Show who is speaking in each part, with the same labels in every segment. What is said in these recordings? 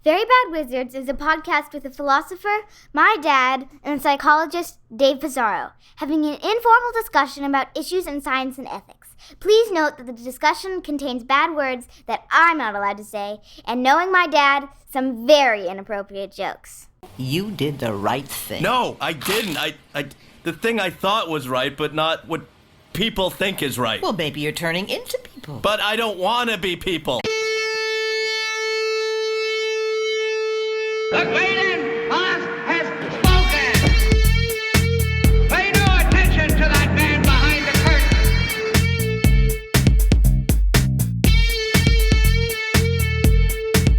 Speaker 1: Very Bad Wizards is a podcast with a philosopher, my dad, and a psychologist, Dave Pizarro, having an informal discussion about issues in science and ethics. Please note that the discussion contains bad words that I'm not allowed to say, and knowing my dad, some very inappropriate jokes.
Speaker 2: You did the right thing.
Speaker 3: No, I didn't. The thing I thought was right, but not what people think is right.
Speaker 2: Well, maybe you're turning into people.
Speaker 3: But I don't want to be people.
Speaker 4: The Great Boss has spoken! Pay no attention to that man behind the curtain!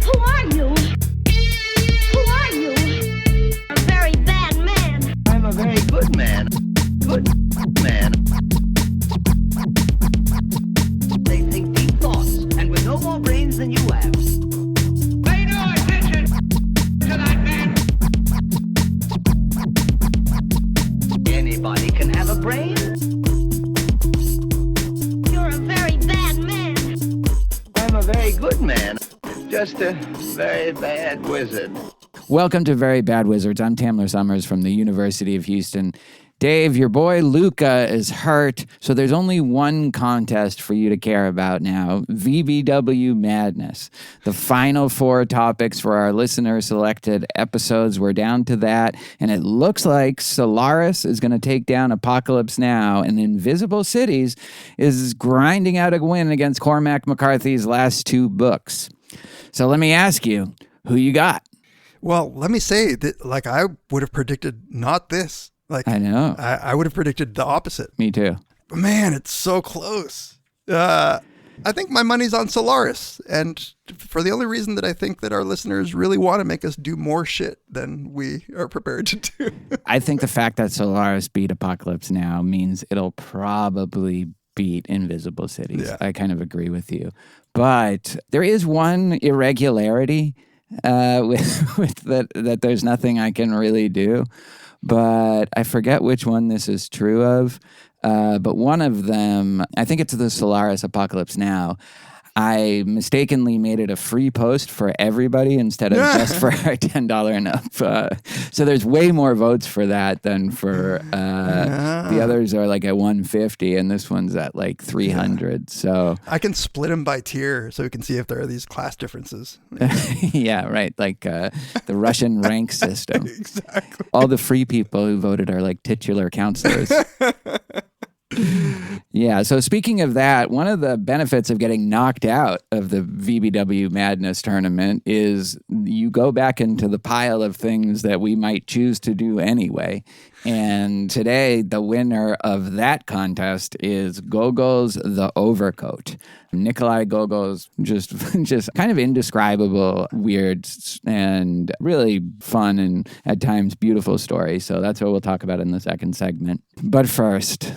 Speaker 5: Who are you? Who are you? A very bad man.
Speaker 2: I'm a very good man. Good man. They think deep thoughts, and with no more brains than you have.
Speaker 4: Pay no attention to that man!
Speaker 2: Anybody can have a brain.
Speaker 5: You're a very bad man.
Speaker 2: I'm a very good man. Just a very bad wizard.
Speaker 6: Welcome to Very Bad Wizards. I'm Tamler Summers from the University of Houston. Dave, your boy Luca is hurt, so there's only one contest for you to care about now, VBW Madness. The final 4 topics for our listener-selected episodes, we're down to that, and it looks like Solaris is going to take down Apocalypse Now, and Invisible Cities is grinding out a win against Cormac McCarthy's last 2 books. So let me ask you, who you got?
Speaker 7: Well, let me say that, I would have predicted not this.
Speaker 6: I know.
Speaker 7: I would have predicted the opposite.
Speaker 6: Me too.
Speaker 7: But man, it's so close. I think my money's on Solaris. And for the only reason that I think that our listeners really want to make us do more shit than we are prepared to do.
Speaker 6: I think the fact that Solaris beat Apocalypse Now means it'll probably beat Invisible Cities.
Speaker 7: Yeah.
Speaker 6: I kind of agree with you. But there is one irregularity with that there's nothing I can really do. But I forget which one this is true of. But one of them, I think it's the Solaris Apocalypse Now. I mistakenly made it a free post for everybody instead of just for our $10 and up. So there's way more votes for that than for the others are at 150 and this one's at 300. So
Speaker 7: I can split them by tier so we can see if there are these class differences.
Speaker 6: Yeah, right. The Russian rank system.
Speaker 7: Exactly.
Speaker 6: All the free people who voted are titular counselors. Yeah, so speaking of that, one of the benefits of getting knocked out of the VBW Madness tournament is you go back into the pile of things that we might choose to do anyway. And today, the winner of that contest is Gogol's The Overcoat. Nikolai Gogol's just kind of indescribable, weird, and really fun and at times beautiful story. So that's what we'll talk about in the second segment. But first,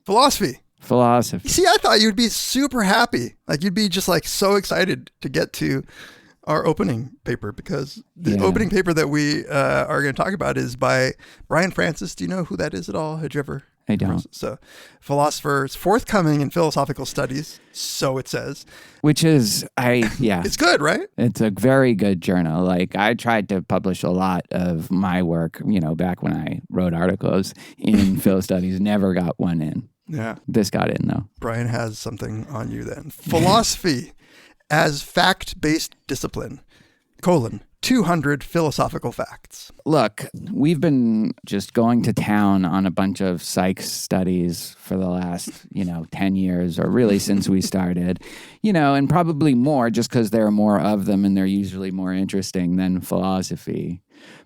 Speaker 7: Philosophy.
Speaker 6: Philosophy.
Speaker 7: See, I thought you'd be super happy. You'd be just so excited to get to our opening paper because the opening paper that we are going to talk about is by Brian Francis. Do you know who that is at all? Had you ever?
Speaker 6: I don't.
Speaker 7: So, philosopher's forthcoming in philosophical studies. So it says.
Speaker 6: Which is,
Speaker 7: It's good, right?
Speaker 6: It's a very good journal. I tried to publish a lot of my work, back when I wrote articles in Phil Studies, never got one in.
Speaker 7: Yeah.
Speaker 6: This got in, though.
Speaker 7: Brian has something on you then. Philosophy as fact-based discipline, 200 philosophical facts.
Speaker 6: Look, we've been just going to town on a bunch of psych studies for the last, 10 years, or really since we started, and probably more just because there are more of them and they're usually more interesting than philosophy.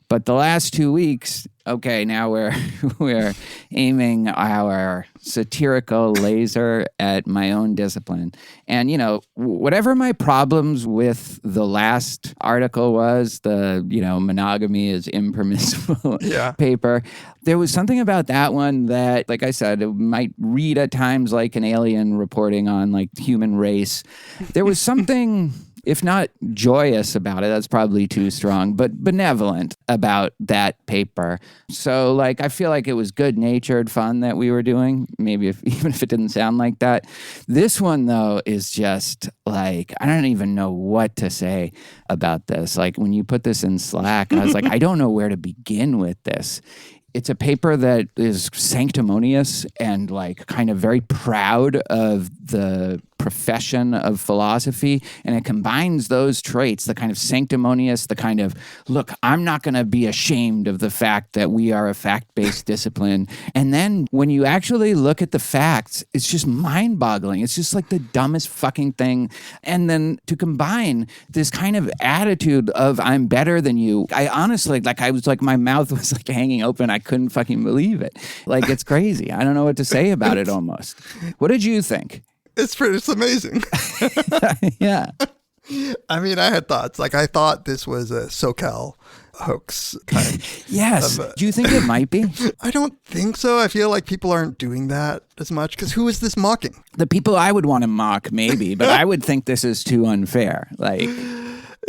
Speaker 6: But the last 2 weeks, okay, now we're aiming our satirical laser at my own discipline. And, whatever my problems with the last article was, the, monogamy is impermissible paper, there was something about that one that, like I said, it might read at times like an alien reporting on, human race. There was something... if not joyous about it, that's probably too strong, but benevolent about that paper. So like, I feel like it was good-natured fun that we were doing, maybe even if it didn't sound like that. This one, though, is just like, I don't even know what to say about this. Like, when you put this in Slack, I was like, I don't know where to begin with this. It's a paper that is sanctimonious and like kind of very proud of the profession of philosophy. And it combines those traits, the kind of sanctimonious, the kind of, look, I'm not going to be ashamed of the fact that we are a fact-based discipline. And then when you actually look at the facts, it's just mind-boggling. It's just like the dumbest fucking thing. And then to combine this kind of attitude of I'm better than you, I honestly, like, I was like, my mouth was like hanging open. I couldn't fucking believe it. Like, it's crazy. I don't know what to say about it almost. What did you think?
Speaker 7: It's amazing.
Speaker 6: Yeah.
Speaker 7: I mean, I had thoughts. Like, I thought this was a SoCal hoax kind
Speaker 6: Yes.
Speaker 7: of,
Speaker 6: Do you think it might be?
Speaker 7: I don't think so. I feel like people aren't doing that as much because who is this mocking?
Speaker 6: The people I would want to mock, maybe, but I would think this is too unfair. Like,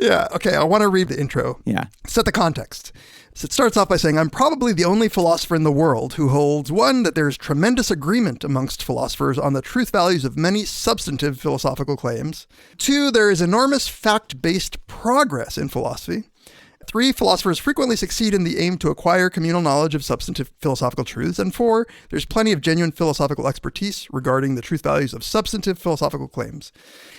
Speaker 7: Yeah. Okay. I want to read the intro.
Speaker 6: yeah.
Speaker 7: Set the context. So it starts off by saying, I'm probably the only philosopher in the world who holds, one, that there is tremendous agreement amongst philosophers on the truth values of many substantive philosophical claims. Two, there is enormous fact-based progress in philosophy. Three, philosophers frequently succeed in the aim to acquire communal knowledge of substantive philosophical truths. And four, there's plenty of genuine philosophical expertise regarding the truth values of substantive philosophical claims.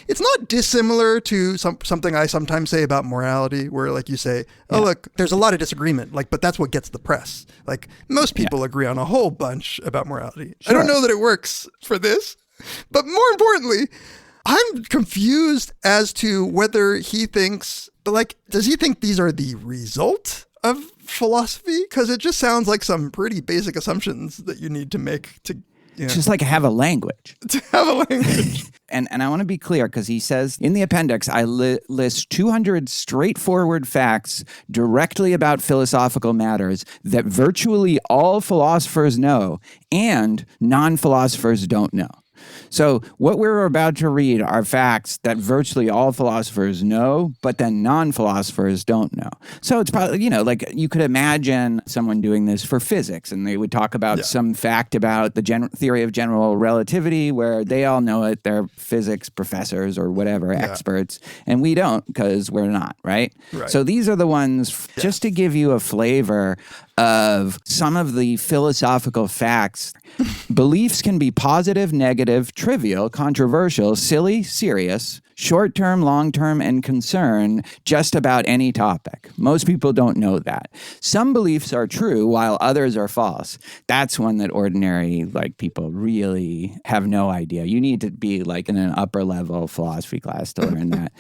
Speaker 7: It's not dissimilar to something I sometimes say about morality, where like you say, oh, look, there's a lot of disagreement, like, but that's what gets the press. Like, most people agree on a whole bunch about morality. I don't know that it works for this, but more importantly, I'm confused as to whether he thinks, like, does he think these are the result of philosophy? Because it just sounds like some pretty basic assumptions that you need to make to, you know,
Speaker 6: Just like have a language.
Speaker 7: to have a language.
Speaker 6: And I want to be clear because he says in the appendix, I list 200 straightforward facts directly about philosophical matters that virtually all philosophers know and non-philosophers don't know. So what we're about to read are facts that virtually all philosophers know, but then non-philosophers don't know. So it's probably, like you could imagine someone doing this for physics, and they would talk about some fact about the theory of general relativity where they all know it. They're physics professors or whatever, experts, and we don't because we're not, right? So these are the ones, just to give you a flavor of some of the philosophical facts. Beliefs can be positive, negative, trivial, controversial, silly, serious, short-term, long-term, and concern just about any topic. Most people don't know that. Some beliefs are true while others are false. That's one that ordinary people really have no idea. You need to be in an upper level philosophy class to learn that.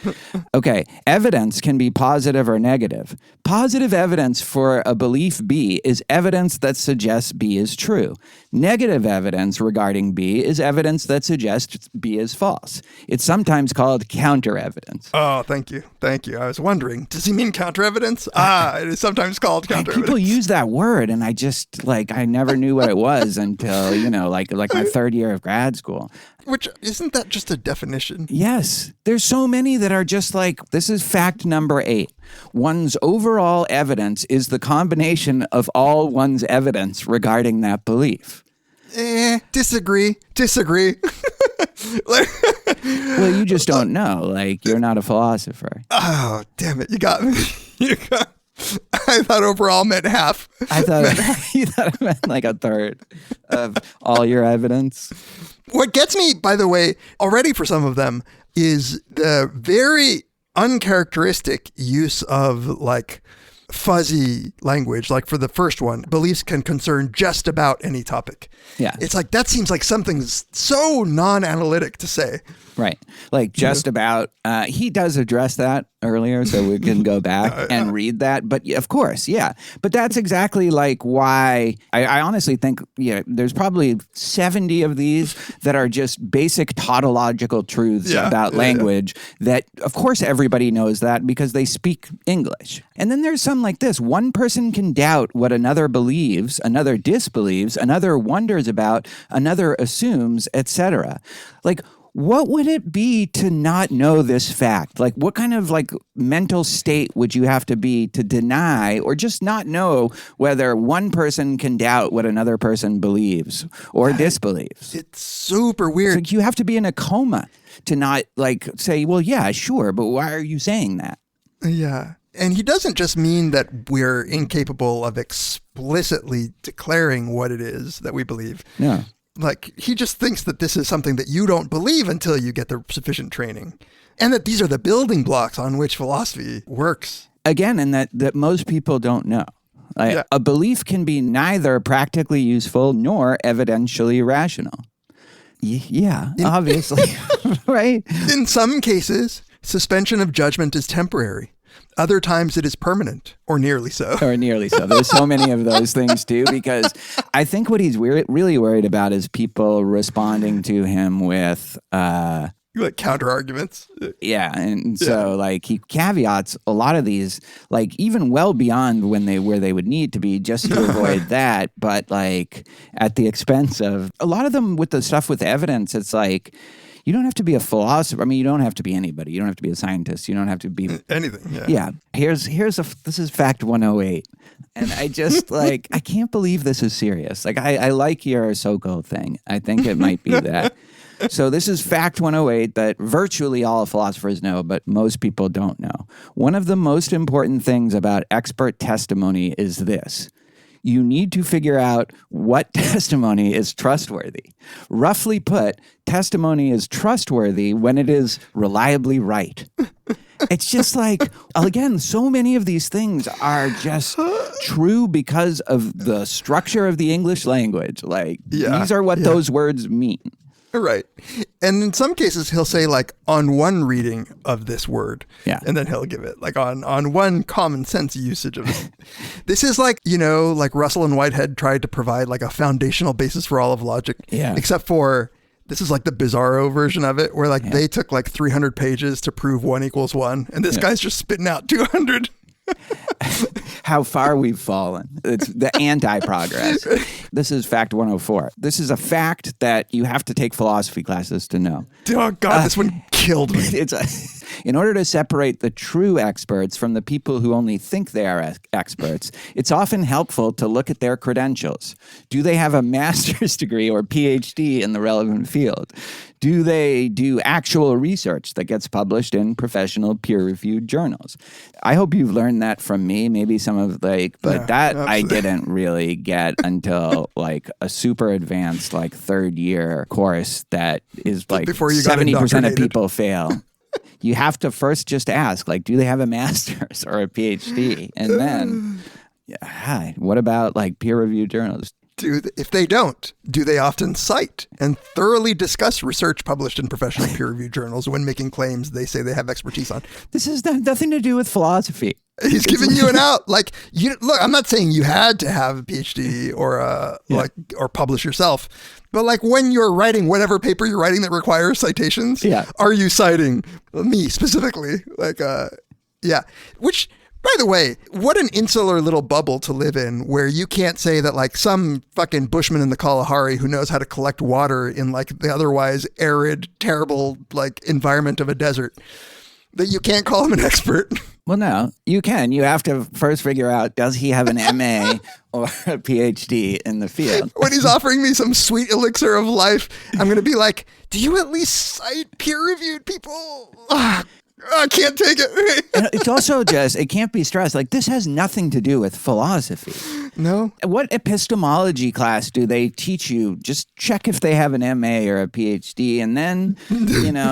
Speaker 6: Okay, evidence can be positive or negative. Positive evidence for a belief B is evidence that suggests B is true. Negative evidence regarding B is evidence that suggests B is false. It's sometimes called counter evidence.
Speaker 7: Oh, thank you. Thank you. I was wondering, does he mean counter evidence? It is sometimes called counter evidence.
Speaker 6: People use that word, and I just, I never knew what it was until, like my third year of grad school.
Speaker 7: Which, isn't that just a definition?
Speaker 6: Yes. There's so many that are just this is fact number 8. One's overall evidence is the combination of all one's evidence regarding that belief.
Speaker 7: Disagree.
Speaker 6: Well, you just don't know. You're not a philosopher.
Speaker 7: Oh, damn it. You got me. I thought overall meant half.
Speaker 6: I thought you thought it meant a third of all your evidence.
Speaker 7: What gets me, by the way, already for some of them, is the very uncharacteristic use of fuzzy language. Like for the first one, beliefs can concern just about any topic.
Speaker 6: Yeah.
Speaker 7: It's that seems like something so non-analytic to say.
Speaker 6: Right. Just about, he does address that earlier, so we can go back and read that. But of course, yeah. But that's exactly why I honestly think, there's probably 70 of these that are just basic tautological truths about language that, of course, everybody knows that because they speak English. And then there's some like this. One person can doubt what another believes, another disbelieves, another wonders about, another assumes, etc. What would it be to not know this fact? Like, what kind of like mental state would you have to be to deny or just not know whether one person can doubt what another person believes or disbelieves?
Speaker 7: It's super weird.
Speaker 6: It's like you have to be in a coma to not like say, well, yeah, sure, but why are you saying that?
Speaker 7: Yeah. And he doesn't just mean that we're incapable of explicitly declaring what it is that we believe.
Speaker 6: No.
Speaker 7: Like, he just thinks that this is something that you don't believe until you get the sufficient training. And that these are the building blocks on which philosophy works.
Speaker 6: Again, and that most people don't know. Like,
Speaker 7: Yeah.
Speaker 6: A belief can be neither practically useful nor evidentially rational. Yeah, obviously, right?
Speaker 7: In some cases, suspension of judgment is temporary. Other times it is permanent, or nearly so.
Speaker 6: Or nearly so. There's so many of those things too, because I think what he's really worried about is people responding to him with,
Speaker 7: Like counter arguments.
Speaker 6: yeah. And so like he caveats a lot of these, like even well beyond where they would need to be just to avoid that. But like at the expense of a lot of them with the stuff with evidence, it's like, you don't have to be a philosopher. I mean, you don't have to be anybody. You don't have to be a scientist. You don't have to be
Speaker 7: Anything. Yeah.
Speaker 6: Yeah. This is fact 108. And I just like, I can't believe this is serious. Like I like your so-called thing. I think it might be that. So this is fact 108 that virtually all philosophers know, but most people don't know. One of the most important things about expert testimony is this. You need to figure out what testimony is trustworthy. Roughly put, testimony is trustworthy when it is reliably right. It's just like, again, so many of these things are just true because of the structure of the English language. Like, these are what those words mean.
Speaker 7: Right. And in some cases, he'll say like on one reading of this word.
Speaker 6: Yeah.
Speaker 7: And then he'll give it like on one common sense usage of it. This is like, like Russell and Whitehead tried to provide like a foundational basis for all of logic.
Speaker 6: Yeah.
Speaker 7: Except for this is like the bizarro version of it where like they took like 300 pages to prove 1 = 1. And this guy's just spitting out 200.
Speaker 6: How far we've fallen. It's the anti-progress. This is fact 104. This is a fact that you have to take philosophy classes to know.
Speaker 7: Oh, God, this one killed me.
Speaker 6: In order to separate the true experts from the people who only think they are experts, it's often helpful to look at their credentials. Do they have a master's degree or PhD in the relevant field? Do they do actual research that gets published in professional peer-reviewed journals? I hope you've learned that from me, maybe some of but that absolutely. I didn't really get until like a super advanced like third year course that is like 70% of people fail. You have to first just ask, like, do they have a master's or a PhD? And then, what about like peer-reviewed journals?
Speaker 7: If they don't, do they often cite and thoroughly discuss research published in professional peer-reviewed journals when making claims they say they have expertise on?
Speaker 6: This has nothing to do with philosophy.
Speaker 7: He's giving you an out. Like, look, I'm not saying you had to have a PhD or or publish yourself, but like when you're writing whatever paper you're writing that requires citations, are you citing me specifically? Like, which. By the way, what an insular little bubble to live in where you can't say that like some fucking bushman in the Kalahari who knows how to collect water in like the otherwise arid, terrible like environment of a desert, that you can't call him an expert.
Speaker 6: Well, no, you can. You have to first figure out, does he have an MA or a PhD in the field?
Speaker 7: When he's offering me some sweet elixir of life, I'm going to be like, do you at least cite peer-reviewed people? I can't take it.
Speaker 6: And it's also just, it can't be stressed. Like, this has nothing to do with philosophy.
Speaker 7: No.
Speaker 6: What epistemology class do they teach you? Just check if they have an MA or a PhD. And then,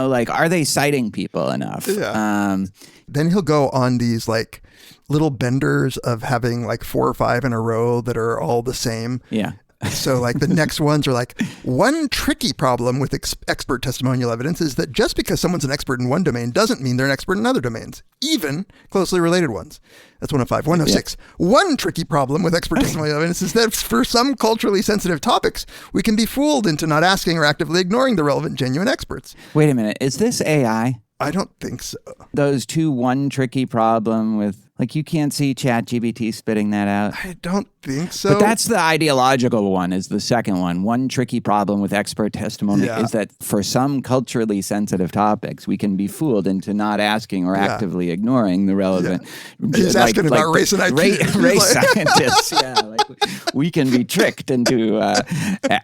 Speaker 6: like, are they citing people enough?
Speaker 7: Yeah. Then he'll go on these, like, little benders of having, like, 4 or 5 in a row that are all the same.
Speaker 6: Yeah.
Speaker 7: So like the next ones are like, one tricky problem with expert testimonial evidence is that just because someone's an expert in one domain doesn't mean they're an expert in other domains, even closely related ones. That's 105. 106. Yeah. One tricky problem with expert testimonial evidence is that for some culturally sensitive topics, we can be fooled into not asking or actively ignoring the relevant genuine experts.
Speaker 6: Wait a minute. Is this AI?
Speaker 7: I don't think so.
Speaker 6: Those 2, one tricky problem with... Like, you can't see ChatGPT spitting that out.
Speaker 7: I don't think so.
Speaker 6: But that's the ideological one, is the second one. One tricky problem with expert testimony
Speaker 7: Yeah.
Speaker 6: is that for some culturally sensitive topics, we can be fooled into not asking or actively ignoring the relevant.
Speaker 7: He's asking about race and IQ.
Speaker 6: Race scientists, yeah. Like, we can be tricked into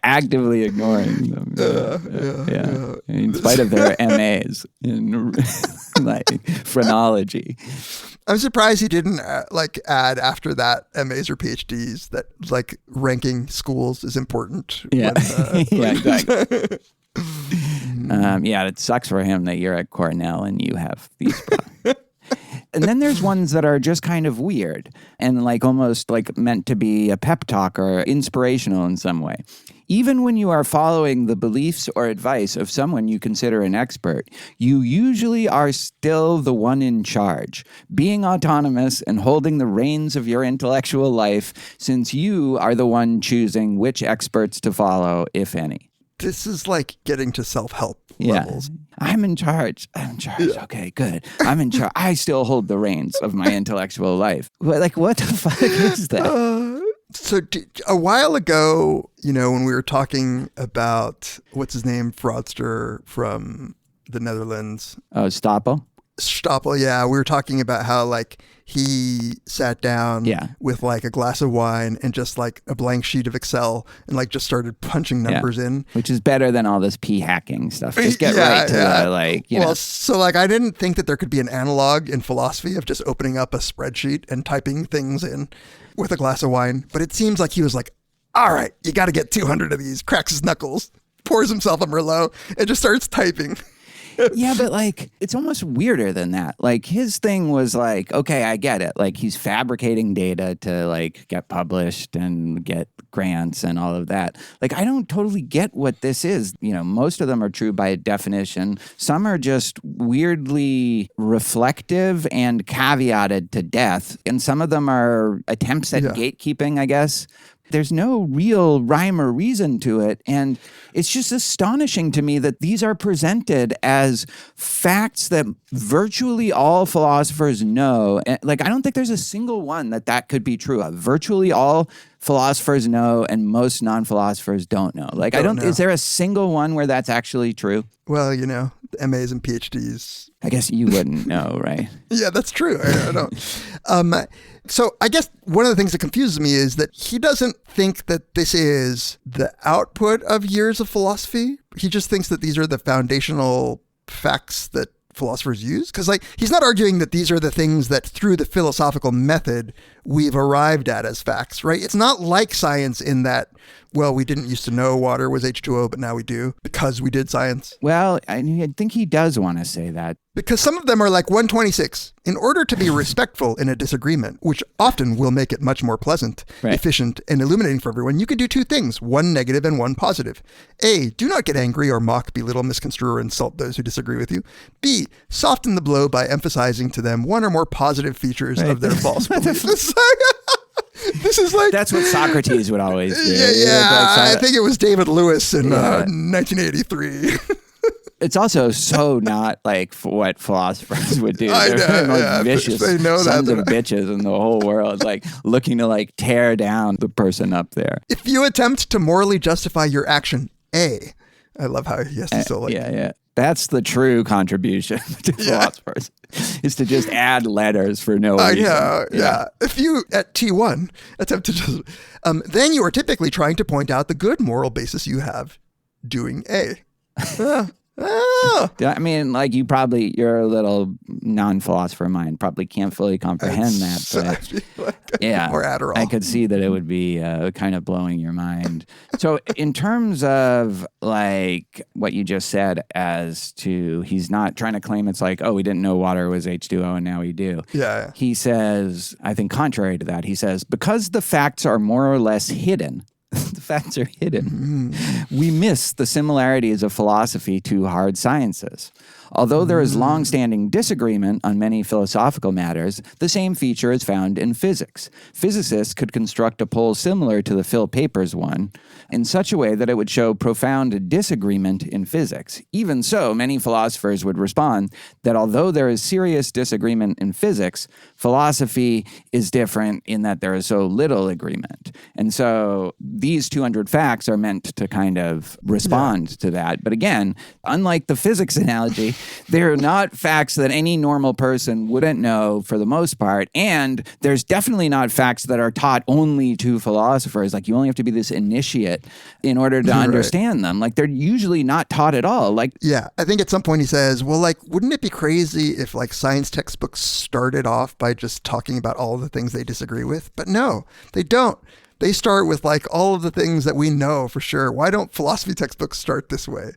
Speaker 6: actively ignoring them. In spite of their MAs in like phrenology.
Speaker 7: I'm surprised he didn't add after that MAs or PhDs that like ranking schools is important.
Speaker 6: Yeah,
Speaker 7: When,
Speaker 6: yeah, exactly. It sucks for him that you're at Cornell and you have these problems. And then there's ones that are just kind of weird and like almost like meant to be a pep talk or inspirational in some way. Even when you are following the beliefs or advice of someone you consider an expert, you usually are still the one in charge, being autonomous and holding the reins of your intellectual life, since you are the one choosing which experts to follow, if any.
Speaker 7: This is like getting to self-help levels.
Speaker 6: I'm in charge. Yeah. Okay, good. I'm in charge. I still hold the reins of my intellectual life. Like, what the fuck is that?
Speaker 7: So a while ago, when we were talking about, what's his name, fraudster from the Netherlands.
Speaker 6: Oh, Stoppel?
Speaker 7: Stoppel, yeah. We were talking about how like he sat down with like a glass of wine and just like a blank sheet of Excel and like just started punching numbers in.
Speaker 6: Which is better than all this p-hacking stuff. Just get right to the like, you know.
Speaker 7: So like I didn't think that there could be an analog in philosophy of just opening up a spreadsheet and typing things in with a glass of wine. But it seems like he was like, all right, you got to get 200 of these, cracks his knuckles, pours himself a Merlot and just starts typing.
Speaker 6: Yeah, but like, it's almost weirder than that. Like, his thing was like, okay, I get it. Like, he's fabricating data to like get published and get grants and all of that. Like, I don't totally get what this is. Most of them are true by definition. Some are just weirdly reflective and caveated to death. And some of them are attempts at gatekeeping, I guess. There's no real rhyme or reason to it. And it's just astonishing to me that these are presented as facts that virtually all philosophers know. Like, I don't think there's a single one that could be true of. Virtually all philosophers know and most non-philosophers don't know. Like, is there a single one where that's actually true?
Speaker 7: Well, MAs and PhDs.
Speaker 6: I guess you wouldn't know, right?
Speaker 7: Yeah, that's true. I don't. So I guess one of the things that confuses me is that he doesn't think that this is the output of years of philosophy. He just thinks that these are the foundational facts that philosophers use. Because he's not arguing that these are the things that through the philosophical method we've arrived at as facts, right? It's not like science in that, well, we didn't used to know water was H2O, but now we do because we did science.
Speaker 6: Well, I think he does want to say that.
Speaker 7: Because some of them are like 126. In order to be respectful in a disagreement, which often will make it much more pleasant, efficient, and illuminating for everyone, you can do two things, one negative and one positive. A, do not get angry or mock, belittle, misconstrue, or insult those who disagree with you. B, soften the blow by emphasizing to them one or more positive features of their false beliefs. This is like...
Speaker 6: That's what Socrates would always do.
Speaker 7: I think it was David Lewis in 1983.
Speaker 6: It's also so not like what philosophers would do.
Speaker 7: I know,
Speaker 6: They're like vicious
Speaker 7: they know
Speaker 6: sons of bitches in the whole world, like looking to like tear down the person up there.
Speaker 7: If you attempt to morally justify your action, I love how he has to still like...
Speaker 6: Yeah. That's the true contribution to philosophers, is to just add letters for no reason.
Speaker 7: Yeah. If you, at T1, attempt to just... then you are typically trying to point out the good moral basis you have doing A.
Speaker 6: I mean, like, you're a little non-philosopher mind, probably can't fully comprehend that, but
Speaker 7: or Adderall.
Speaker 6: I could see that it would be kind of blowing your mind. So in terms of like what you just said as to he's not trying to claim it's like, oh, we didn't know water was H2O and now we do.
Speaker 7: Yeah.
Speaker 6: He says, I think contrary to that, he says, because the facts are more or less hidden, the facts are hidden. We miss the similarities of philosophy to hard sciences. Although there is long-standing disagreement on many philosophical matters, the same feature is found in physics. Physicists could construct a pole similar to the Phil Papers one in such a way that it would show profound disagreement in physics. Even so, many philosophers would respond that although there is serious disagreement in physics, philosophy is different in that there is so little agreement. And so these 200 facts are meant to kind of respond to that. But again, unlike the physics analogy, they're not facts that any normal person wouldn't know for the most part. And there's definitely not facts that are taught only to philosophers. Like you only have to be this initiate in order to understand them. Like they're usually not taught at all. Like,
Speaker 7: yeah, I think at some point he says, well, like, wouldn't it be crazy if like science textbooks started off by just talking about all the things they disagree with? But no, they don't. They start with like all of the things that we know for sure. Why don't philosophy textbooks start this way?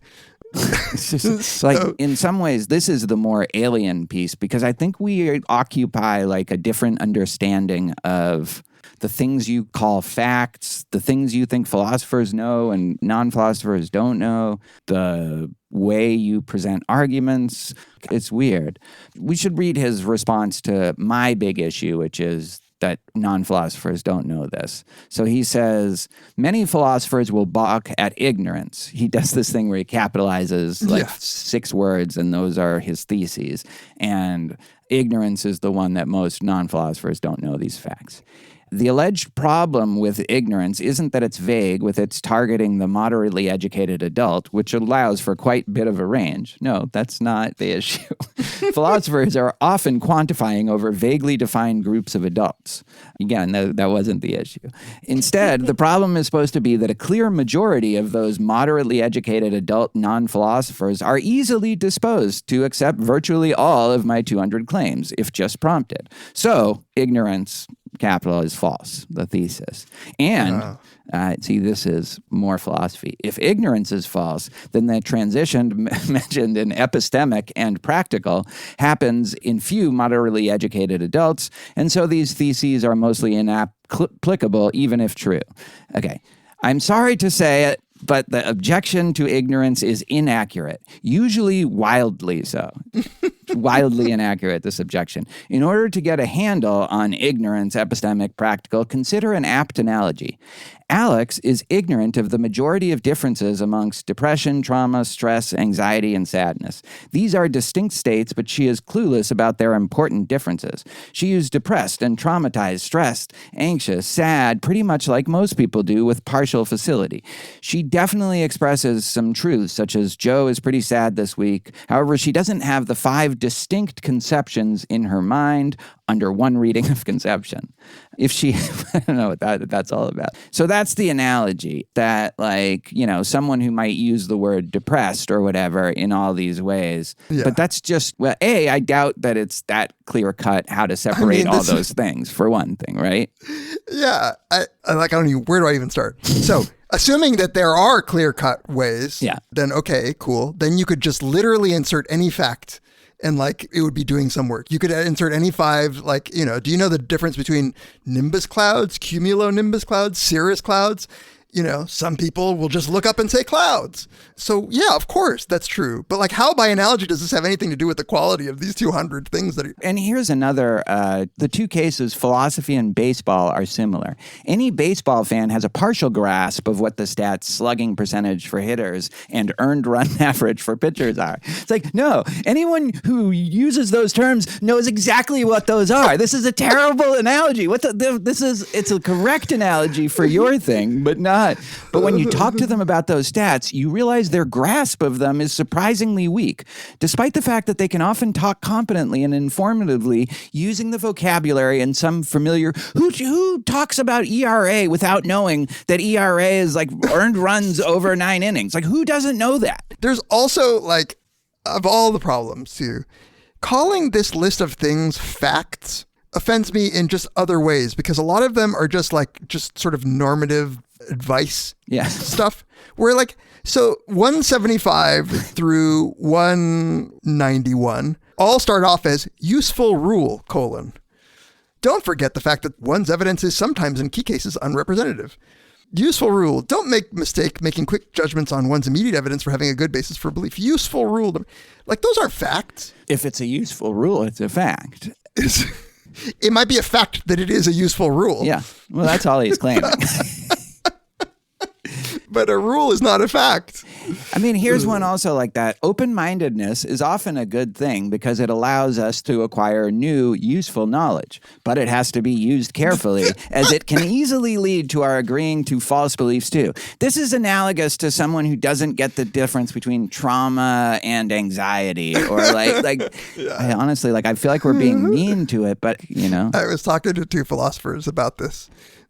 Speaker 6: It's just like in some ways this is the more alien piece, because I think we occupy like a different understanding of the things you call facts, the things you think philosophers know and non-philosophers don't know, the way you present arguments. It's weird. We should read his response to my big issue, which is that non-philosophers don't know this. So he says, many philosophers will balk at ignorance. He does this thing where he capitalizes like 6 words, and those are his theses. And ignorance is the one that most non-philosophers don't know these facts. The alleged problem with ignorance isn't that it's vague with its targeting the moderately educated adult, which allows for quite a bit of a range. No, that's not the issue. Philosophers are often quantifying over vaguely defined groups of adults. Again, that wasn't the issue. Instead, the problem is supposed to be that a clear majority of those moderately educated adult non-philosophers are easily disposed to accept virtually all of my 200 claims, if just prompted. So, ignorance, capital, is false, the thesis. And, see, this is more philosophy. If ignorance is false, then the transition mentioned in epistemic and practical happens in few moderately educated adults, and so these theses are mostly inapplicable, even if true. Okay, I'm sorry to say it, but the objection to ignorance is inaccurate, usually wildly so. Wildly inaccurate, this objection. In order to get a handle on ignorance, epistemic, practical, consider an apt analogy. Alex is ignorant of the majority of differences amongst depression, trauma, stress, anxiety, and sadness. These are distinct states, but she is clueless about their important differences. She is depressed and traumatized, stressed, anxious, sad, pretty much like most people do with partial facility. She definitely expresses some truths, such as Joe is pretty sad this week. However, she doesn't have the 5 distinct conceptions in her mind under one reading of conception. If she, I don't know what that's all about. So that's the analogy that, like, you know, someone who might use the word depressed or whatever in all these ways. Yeah. But that's just, well, I doubt that it's that clear cut how to separate all those things, for one thing, right?
Speaker 7: Yeah. I don't even, where do I even start? So, assuming that there are clear cut ways, then okay, cool. Then you could just literally insert any fact and like it would be doing some work. You could insert any 5, like, you know, do you know the difference between nimbus clouds, cumulonimbus clouds, cirrus clouds? You know, some people will just look up and say clouds. So yeah, of course, that's true. But like, how by analogy does this have anything to do with the quality of these 200 things that are...
Speaker 6: And here's another, the 2 cases, philosophy and baseball, are similar. Any baseball fan has a partial grasp of what the stats slugging percentage for hitters and earned run average for pitchers are. It's like, no, anyone who uses those terms knows exactly what those are. This is a terrible analogy. It's a correct analogy for your thing, but not. But when you talk to them about those stats, you realize their grasp of them is surprisingly weak, despite the fact that they can often talk competently and informatively using the vocabulary and some familiar... Who talks about ERA without knowing that ERA is like earned runs over 9 innings? Like, who doesn't know that? There's
Speaker 7: Also, like, of all the problems, too, calling this list of things facts offends me in just other ways, because a lot of them are just sort of normative advice stuff, where like, so 175 through 191 all start off as useful rule, : don't forget the fact that one's evidence is sometimes in key cases unrepresentative. Useful rule. Don't make mistake making quick judgments on one's immediate evidence for having a good basis for belief. Useful rule. Like, those are facts.
Speaker 6: If it's a useful rule, it's a fact.
Speaker 7: It might be a fact that it is a useful rule.
Speaker 6: Yeah. Well, that's all he's claiming.
Speaker 7: But a rule is not a fact.
Speaker 6: I mean, here's one also like that. Open-mindedness is often a good thing because it allows us to acquire new, useful knowledge. But it has to be used carefully, as it can easily lead to our agreeing to false beliefs too. This is analogous to someone who doesn't get the difference between trauma and anxiety, or I honestly, I feel like we're being mean to it, but
Speaker 7: I was talking to two philosophers about this,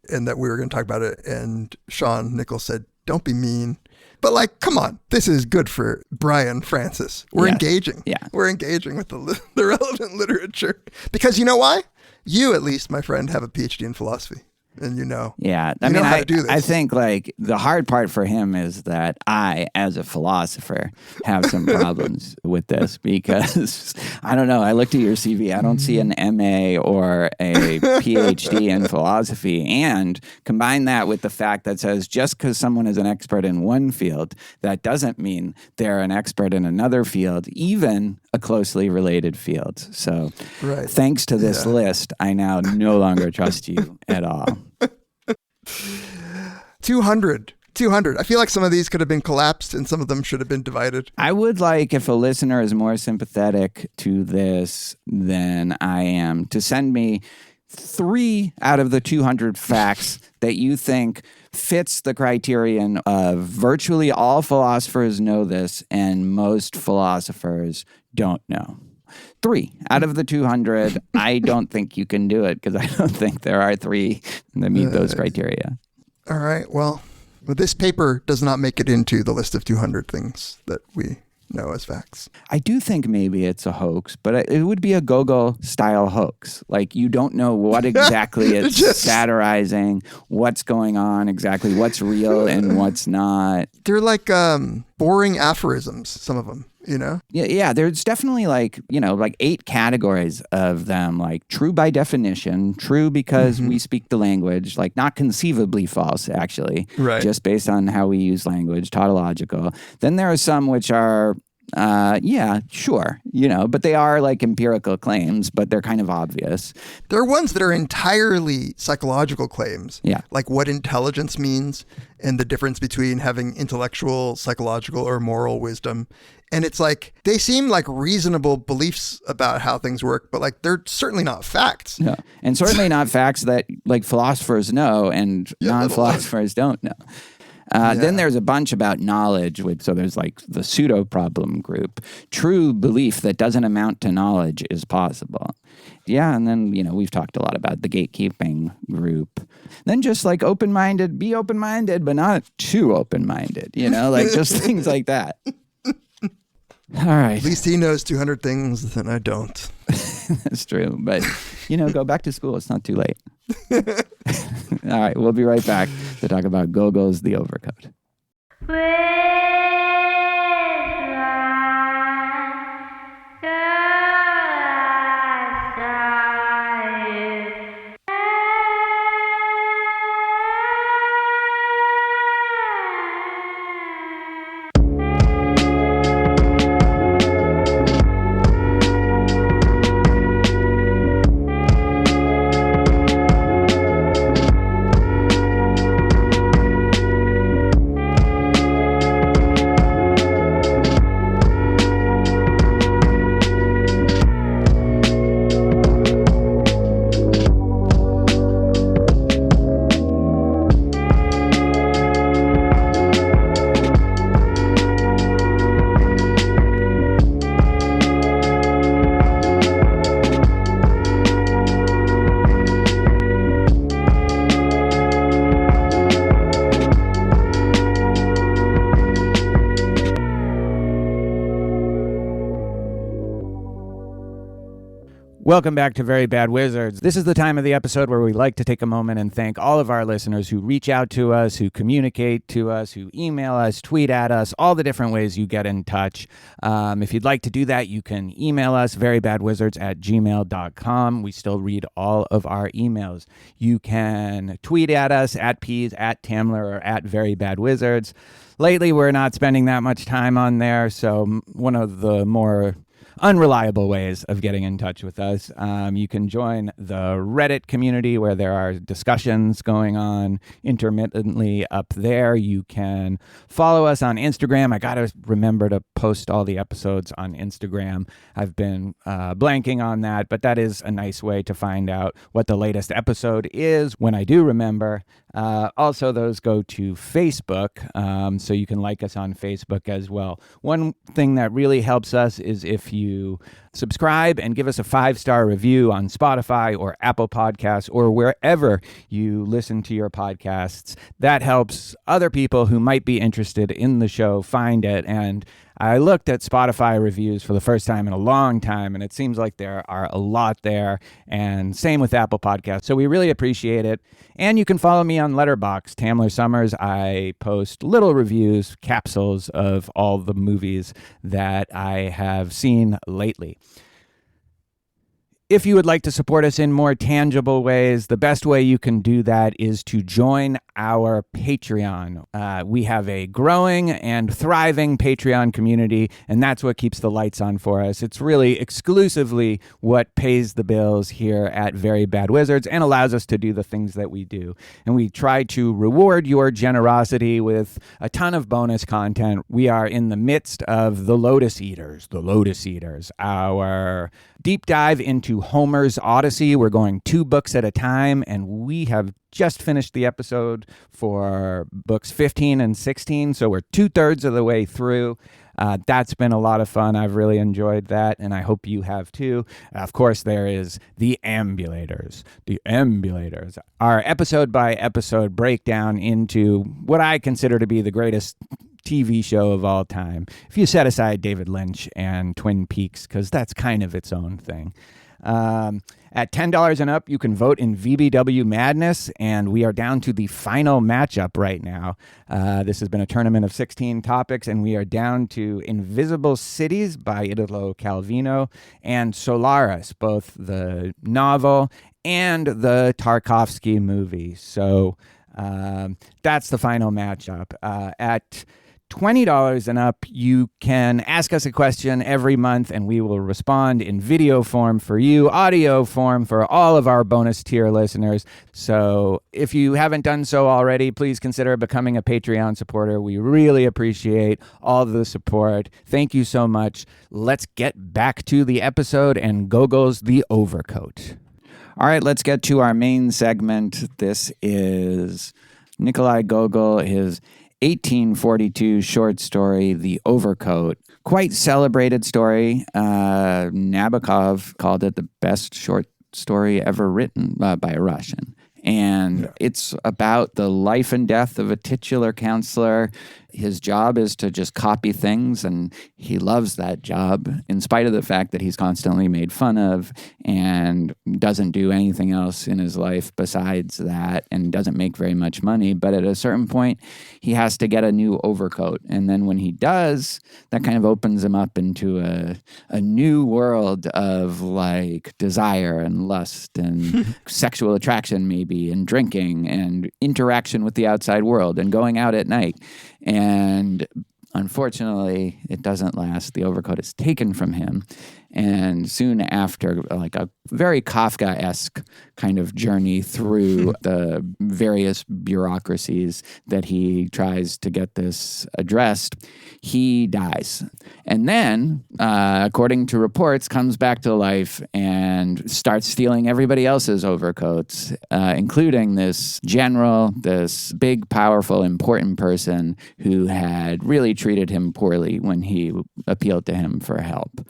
Speaker 7: and that we were going to talk about it, and Sean Nichols said, "Don't be mean." But come on, this is good for Brian Francis. We're engaging.
Speaker 6: Yeah.
Speaker 7: We're engaging with the relevant literature. Because you know why? You, at least, my friend, have a PhD in philosophy. And
Speaker 6: Yeah.
Speaker 7: I mean, how to do this.
Speaker 6: I think the hard part for him is that I, as a philosopher, have some problems with this because I don't know. I looked at your CV. I don't see an MA or a PhD in philosophy. And combine that with the fact that says just because someone is an expert in one field, that doesn't mean they're an expert in another field, even a closely related field. So thanks to this list, I now no longer trust you at all.
Speaker 7: 200. I feel like some of these could have been collapsed and some of them should have been divided.
Speaker 6: I would like, if a listener is more sympathetic to this than I am, to send me 3 out of the 200 facts that you think fits the criterion of virtually all philosophers know this and most philosophers don't know. 3 out of the 200. I don't think you can do it because I don't think there are 3 that meet those criteria.
Speaker 7: All right. Well, this paper does not make it into the list of 200 things that we know as facts.
Speaker 6: I do think maybe it's a hoax, but it would be a Gogol style hoax. You don't know what exactly it's satirizing, what's going on exactly, what's real and what's not.
Speaker 7: They're like boring aphorisms, some of them.
Speaker 6: Yeah, there's definitely 8 categories of them, true by definition, true because we speak the language, not conceivably false, actually, just based on how we use language, tautological. Then there are some which are, sure, but they are empirical claims, but they're kind of obvious.
Speaker 7: There are ones that are entirely psychological claims, like what intelligence means and the difference between having intellectual, psychological, or moral wisdom. And it's they seem like reasonable beliefs about how things work, but they're certainly not facts.
Speaker 6: No, and certainly not facts that philosophers know and non-philosophers don't know. Then there's a bunch about knowledge. So there's the pseudo problem group. True belief that doesn't amount to knowledge is possible. Yeah, and then, we've talked a lot about the gatekeeping group. Then just open-minded, be open-minded, but not too open-minded, just things like that. All right.
Speaker 7: At least he knows 200 things and I don't.
Speaker 6: That's true. But, go back to school. It's not too late. All right. We'll be right back to talk about Gogol's The Overcoat. Welcome back to Very Bad Wizards. This is the time of the episode where we like to take a moment and thank all of our listeners who reach out to us, who communicate to us, who email us, tweet at us, all the different ways you get in touch. If you'd like to do that, you can email us, verybadwizards@gmail.com. We still read all of our emails. You can tweet at us, at Peas, at Tamler, or at Very Bad Wizards. Lately, we're not spending that much time on there, so one of the more unreliable ways of getting in touch with us. You can join the Reddit community where there are discussions going on intermittently up there. You can follow us on Instagram. I got to remember to post all the episodes on Instagram. I've been blanking on that, but that is a nice way to find out what the latest episode is when I do remember. Also, those go to Facebook, so you can like us on Facebook as well. One thing that really helps us is if you subscribe and give us a 5-star review on Spotify or Apple Podcasts or wherever you listen to your podcasts. That helps other people who might be interested in the show find it. And I looked at Spotify reviews for the first time in a long time, and it seems like there are a lot there, and same with Apple Podcasts. So we really appreciate it. And you can follow me on Letterboxd, Tamler Summers. I post little reviews, capsules of all the movies that I have seen lately. If you would like to support us in more tangible ways, the best way you can do that is to join our Patreon. We have a growing and thriving Patreon community, and that's what keeps the lights on for us. It's really exclusively what pays the bills here at Very Bad Wizards and allows us to do the things that we do. And we try to reward your generosity with a ton of bonus content. We are in the midst of The Lotus Eaters, our deep dive into Homer's Odyssey. We're going 2 books at a time, and we have just finished the episode for books 15 and 16, so we're 2/3 of the way through. That's been a lot of fun. I've really enjoyed that, and I hope you have too. Of course, there is The Ambulators. Our episode-by-episode breakdown into what I consider to be the greatest TV show of all time, if you set aside David Lynch and Twin Peaks, because that's kind of its own thing. At $10 and up, you can vote in VBW Madness, and we are down to the final matchup right now. This has been a tournament of 16 topics, and we are down to Invisible Cities by Italo Calvino and Solaris, both the novel and the Tarkovsky movie. So that's the final matchup. At $20 and up, you can ask us a question every month, and we will respond in video form for you, audio form for all of our bonus tier listeners. So if you haven't done so already, please consider becoming a Patreon supporter. We really appreciate all the support. Thank you so much. Let's get back to the episode and Gogol's The Overcoat. All right, let's get to our main segment. This is Nikolai Gogol, his 1842 short story, The Overcoat. Quite celebrated story. Nabokov called it the best short story ever written by a Russian. And it's about the life and death of a titular counselor. His job is to just copy things, and he loves that job in spite of the fact that he's constantly made fun of and doesn't do anything else in his life besides that and doesn't make very much money. But at a certain point, he has to get a new overcoat. And then when he does, that kind of opens him up into a new world of like desire and lust and sexual attraction maybe, and drinking and interaction with the outside world and going out at night. And unfortunately, it doesn't last. The overcoat is taken from him. And soon after, like a very Kafka-esque kind of journey through the various bureaucracies that he tries to get this addressed, he dies. And then, according to reports, comes back to life and starts stealing everybody else's overcoats, including this general, this big, powerful, important person who had really treated him poorly when he appealed to him for help.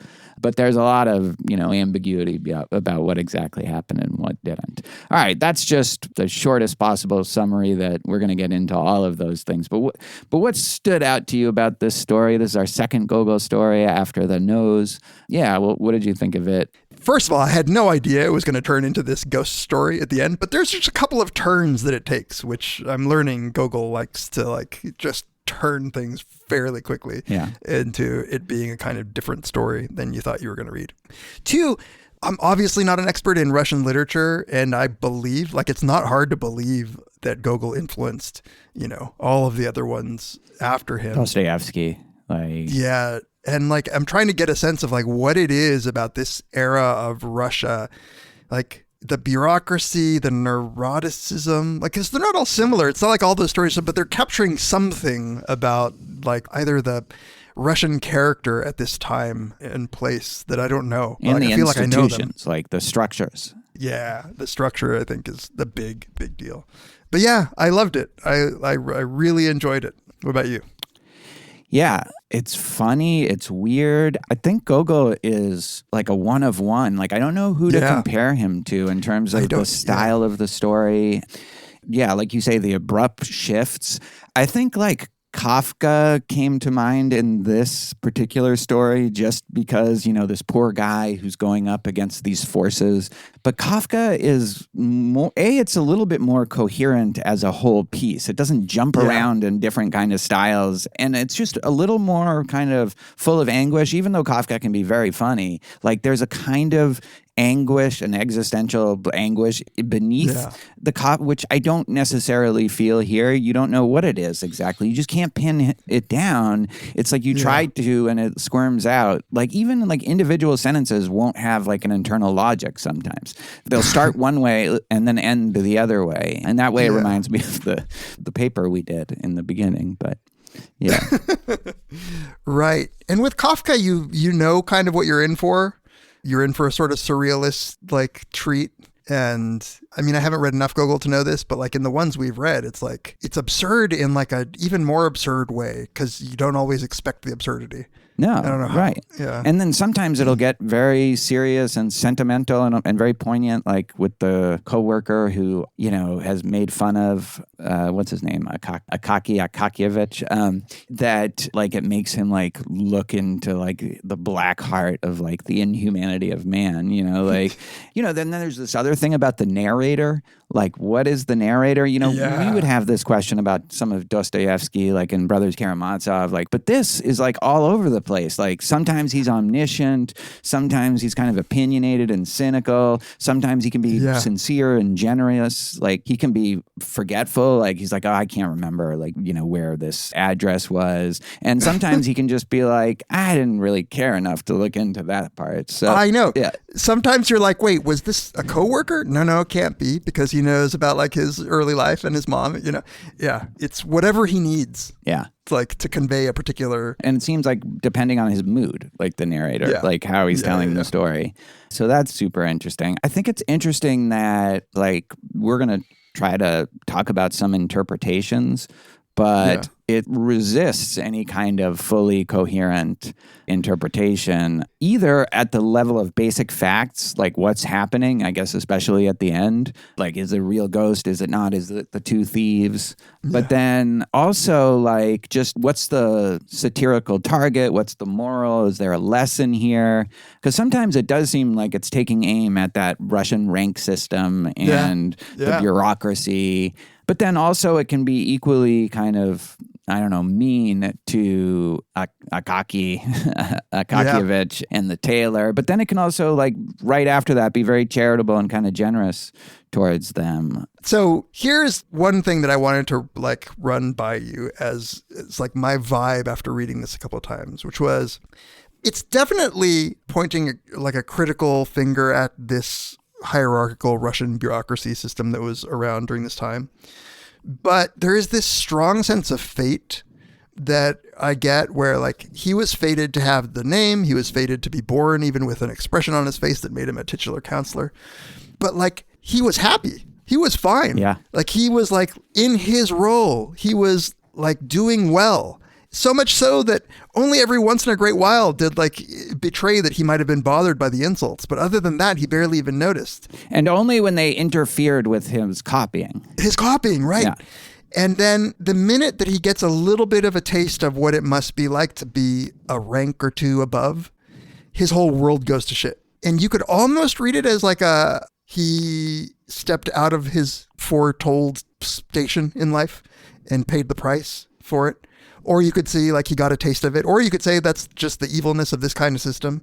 Speaker 6: But there's a lot of, ambiguity about what exactly happened and what didn't. All right, that's just the shortest possible summary that we're going to get into all of those things. But what stood out to you about this story? This is our second Gogol story after The Nose. Yeah, well, what did you think of it?
Speaker 7: First of all, I had no idea it was going to turn into this ghost story at the end, but there's just a couple of turns that it takes, which I'm learning Gogol likes to like just turn things fairly quickly into it being a kind of different story than you thought you were going to read. 2, I'm obviously not an expert in Russian literature, and I believe, like, it's not hard to believe that Gogol influenced, all of the other ones after him.
Speaker 6: Dostoevsky,
Speaker 7: Yeah. And like, I'm trying to get a sense of like what it is about this era of Russia, like the bureaucracy, the neuroticism, like, cause they're not all similar. It's not like all those stories, but they're capturing something about like either the Russian character at this time and place that I don't know.
Speaker 6: And
Speaker 7: like,
Speaker 6: the
Speaker 7: I feel like I know them.
Speaker 6: institutions, like the structures.
Speaker 7: Yeah. The structure, I think, is the big deal. But yeah, I loved it. I really enjoyed it. What about you?
Speaker 6: Yeah, it's funny. It's weird. I think Gogol is like a one of one. Like, I don't know who to compare him to in terms of the style of the story. Yeah, like you say, the abrupt shifts. I think like Kafka came to mind in this particular story just because, this poor guy who's going up against these forces. But Kafka is more, it's a little bit more coherent as a whole piece. It doesn't jump around in different kind of styles. And it's just a little more kind of full of anguish, even though Kafka can be very funny. Like there's a kind of anguish, an existential anguish beneath the which I don't necessarily feel here. You don't know what it is exactly. You just can't pin it down. It's like you try to and it squirms out. Like even like individual sentences won't have like an internal logic sometimes. They'll start one way and then end the other way. And that way it reminds me of the paper we did in the beginning. But yeah.
Speaker 7: Right. And with Kafka, you know kind of what you're in for. You're in for a sort of surrealist like treat. And I mean, I haven't read enough Gogol to know this, but like in the ones we've read, it's like, it's absurd in like a even more absurd way because you don't always expect the absurdity.
Speaker 6: No,
Speaker 7: I don't know how,
Speaker 6: right.
Speaker 7: Yeah.
Speaker 6: And then sometimes it'll get very serious and sentimental and very poignant, like with the coworker who, has made fun of, what's his name? Akakievich, that like it makes him like look into like the black heart of like the inhumanity of man, then there's this other thing about the narrator. Like, what is the narrator? We would have this question about some of Dostoevsky, like in Brothers Karamazov, like, but this is like all over the place. Like sometimes he's omniscient, sometimes he's kind of opinionated and cynical, sometimes he can be sincere and generous, like he can be forgetful, like he's like, oh, I can't remember, like, where this address was. And sometimes he can just be like, I didn't really care enough to look into that part. So
Speaker 7: I know.
Speaker 6: Yeah.
Speaker 7: Sometimes you're like, wait, was this a coworker? No, it can't be because he knows about like his early life and his mom, Yeah. It's whatever he needs.
Speaker 6: Yeah.
Speaker 7: Like to convey a particular.
Speaker 6: And it seems like depending on his mood, like the narrator, like how he's telling the story. So that's super interesting. I think it's interesting that like we're going to try to talk about some interpretations, but it resists any kind of fully coherent interpretation, either at the level of basic facts, like what's happening, I guess, especially at the end. Like, is it a real ghost? Is it not? Is it the two thieves? But then also, like, just what's the satirical target? What's the moral? Is there a lesson here? Because sometimes it does seem like it's taking aim at that Russian rank system and the bureaucracy. But then also it can be equally kind of, I don't know, mean to Akakievich and the tailor. But then it can also, like, right after that, be very charitable and kind of generous towards them.
Speaker 7: So here's one thing that I wanted to, like, run by you as it's like my vibe after reading this a couple of times, which was it's definitely pointing like a critical finger at this hierarchical Russian bureaucracy system that was around during this time. But there is this strong sense of fate that I get where like he was fated to have the name, he was fated to be born even with an expression on his face that made him a titular counselor. But like he was happy. He was fine.
Speaker 6: Yeah.
Speaker 7: Like he was like in his role, he was like doing well. So much so that only every once in a great while did like betray that he might have been bothered by the insults. But other than that, he barely even noticed.
Speaker 6: And only when they interfered with his copying.
Speaker 7: His copying, right.
Speaker 6: Yeah.
Speaker 7: And then the minute that he gets a little bit of a taste of what it must be like to be a rank or two above, his whole world goes to shit. And you could almost read it as like he stepped out of his foretold station in life and paid the price for it. Or you could see like he got a taste of it. Or you could say that's just the evilness of this kind of system.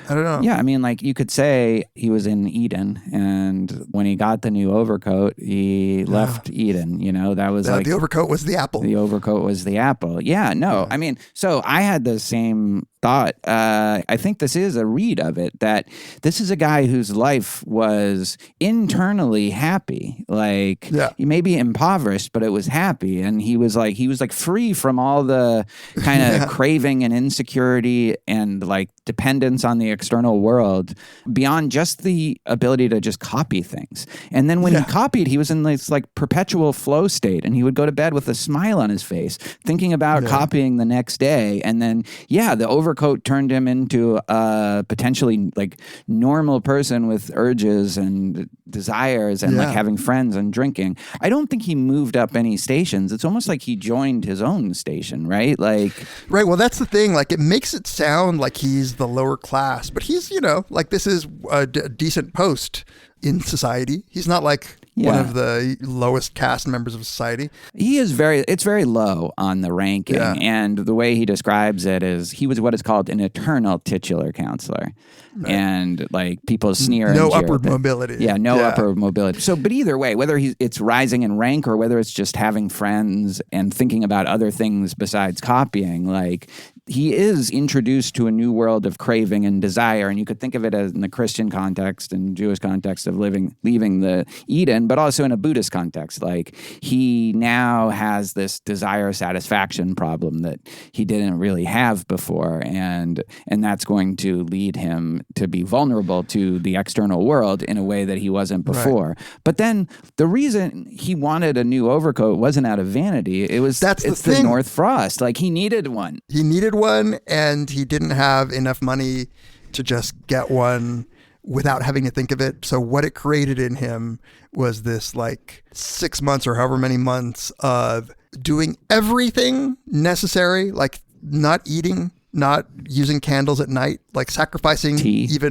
Speaker 7: I don't know.
Speaker 6: Yeah, I mean, like you could say he was in Eden, and when he got the new overcoat, he left Eden. You know, that was
Speaker 7: the overcoat was the apple.
Speaker 6: The overcoat was the apple. Yeah, no, I mean, so I had the same thought. I think this is a read of it, that this is a guy whose life was internally happy. Like he may be impoverished, but it was happy, and he was like free from all the kind of craving and insecurity and like dependence on the external world, beyond just the ability to just copy things. And then when he copied, he was in this like perpetual flow state, and he would go to bed with a smile on his face, thinking about copying the next day. And then, the overcoat turned him into a potentially like normal person with urges and desires and like having friends and drinking. I don't think he moved up any stations. It's almost like he joined his own station, right? Like,
Speaker 7: right. Well, that's the thing. Like, it makes it sound like he's the lower class, but he's, like this is a decent post in society. He's not like one of the lowest caste members of society.
Speaker 6: He is it's very low on the ranking. And the way he describes it is he was what is called an eternal titular counselor. Right. And like people sneer.
Speaker 7: No upward mobility.
Speaker 6: Yeah, no upward mobility. So, but either way, whether it's rising in rank or whether it's just having friends and thinking about other things besides copying, like he is introduced to a new world of craving and desire. And you could think of it as in the Christian context and Jewish context of leaving the Eden, but also in a Buddhist context. Like he now has this desire satisfaction problem that he didn't really have before. And that's going to lead him to be vulnerable to the external world in a way that he wasn't before. Right. But then the reason he wanted a new overcoat wasn't out of vanity. It's the North Frost. Like he needed one.
Speaker 7: He needed one, and he didn't have enough money to just get one without having to think of it. So what it created in him was this like 6 months or however many months of doing everything necessary, like not eating, not using candles at night, like sacrificing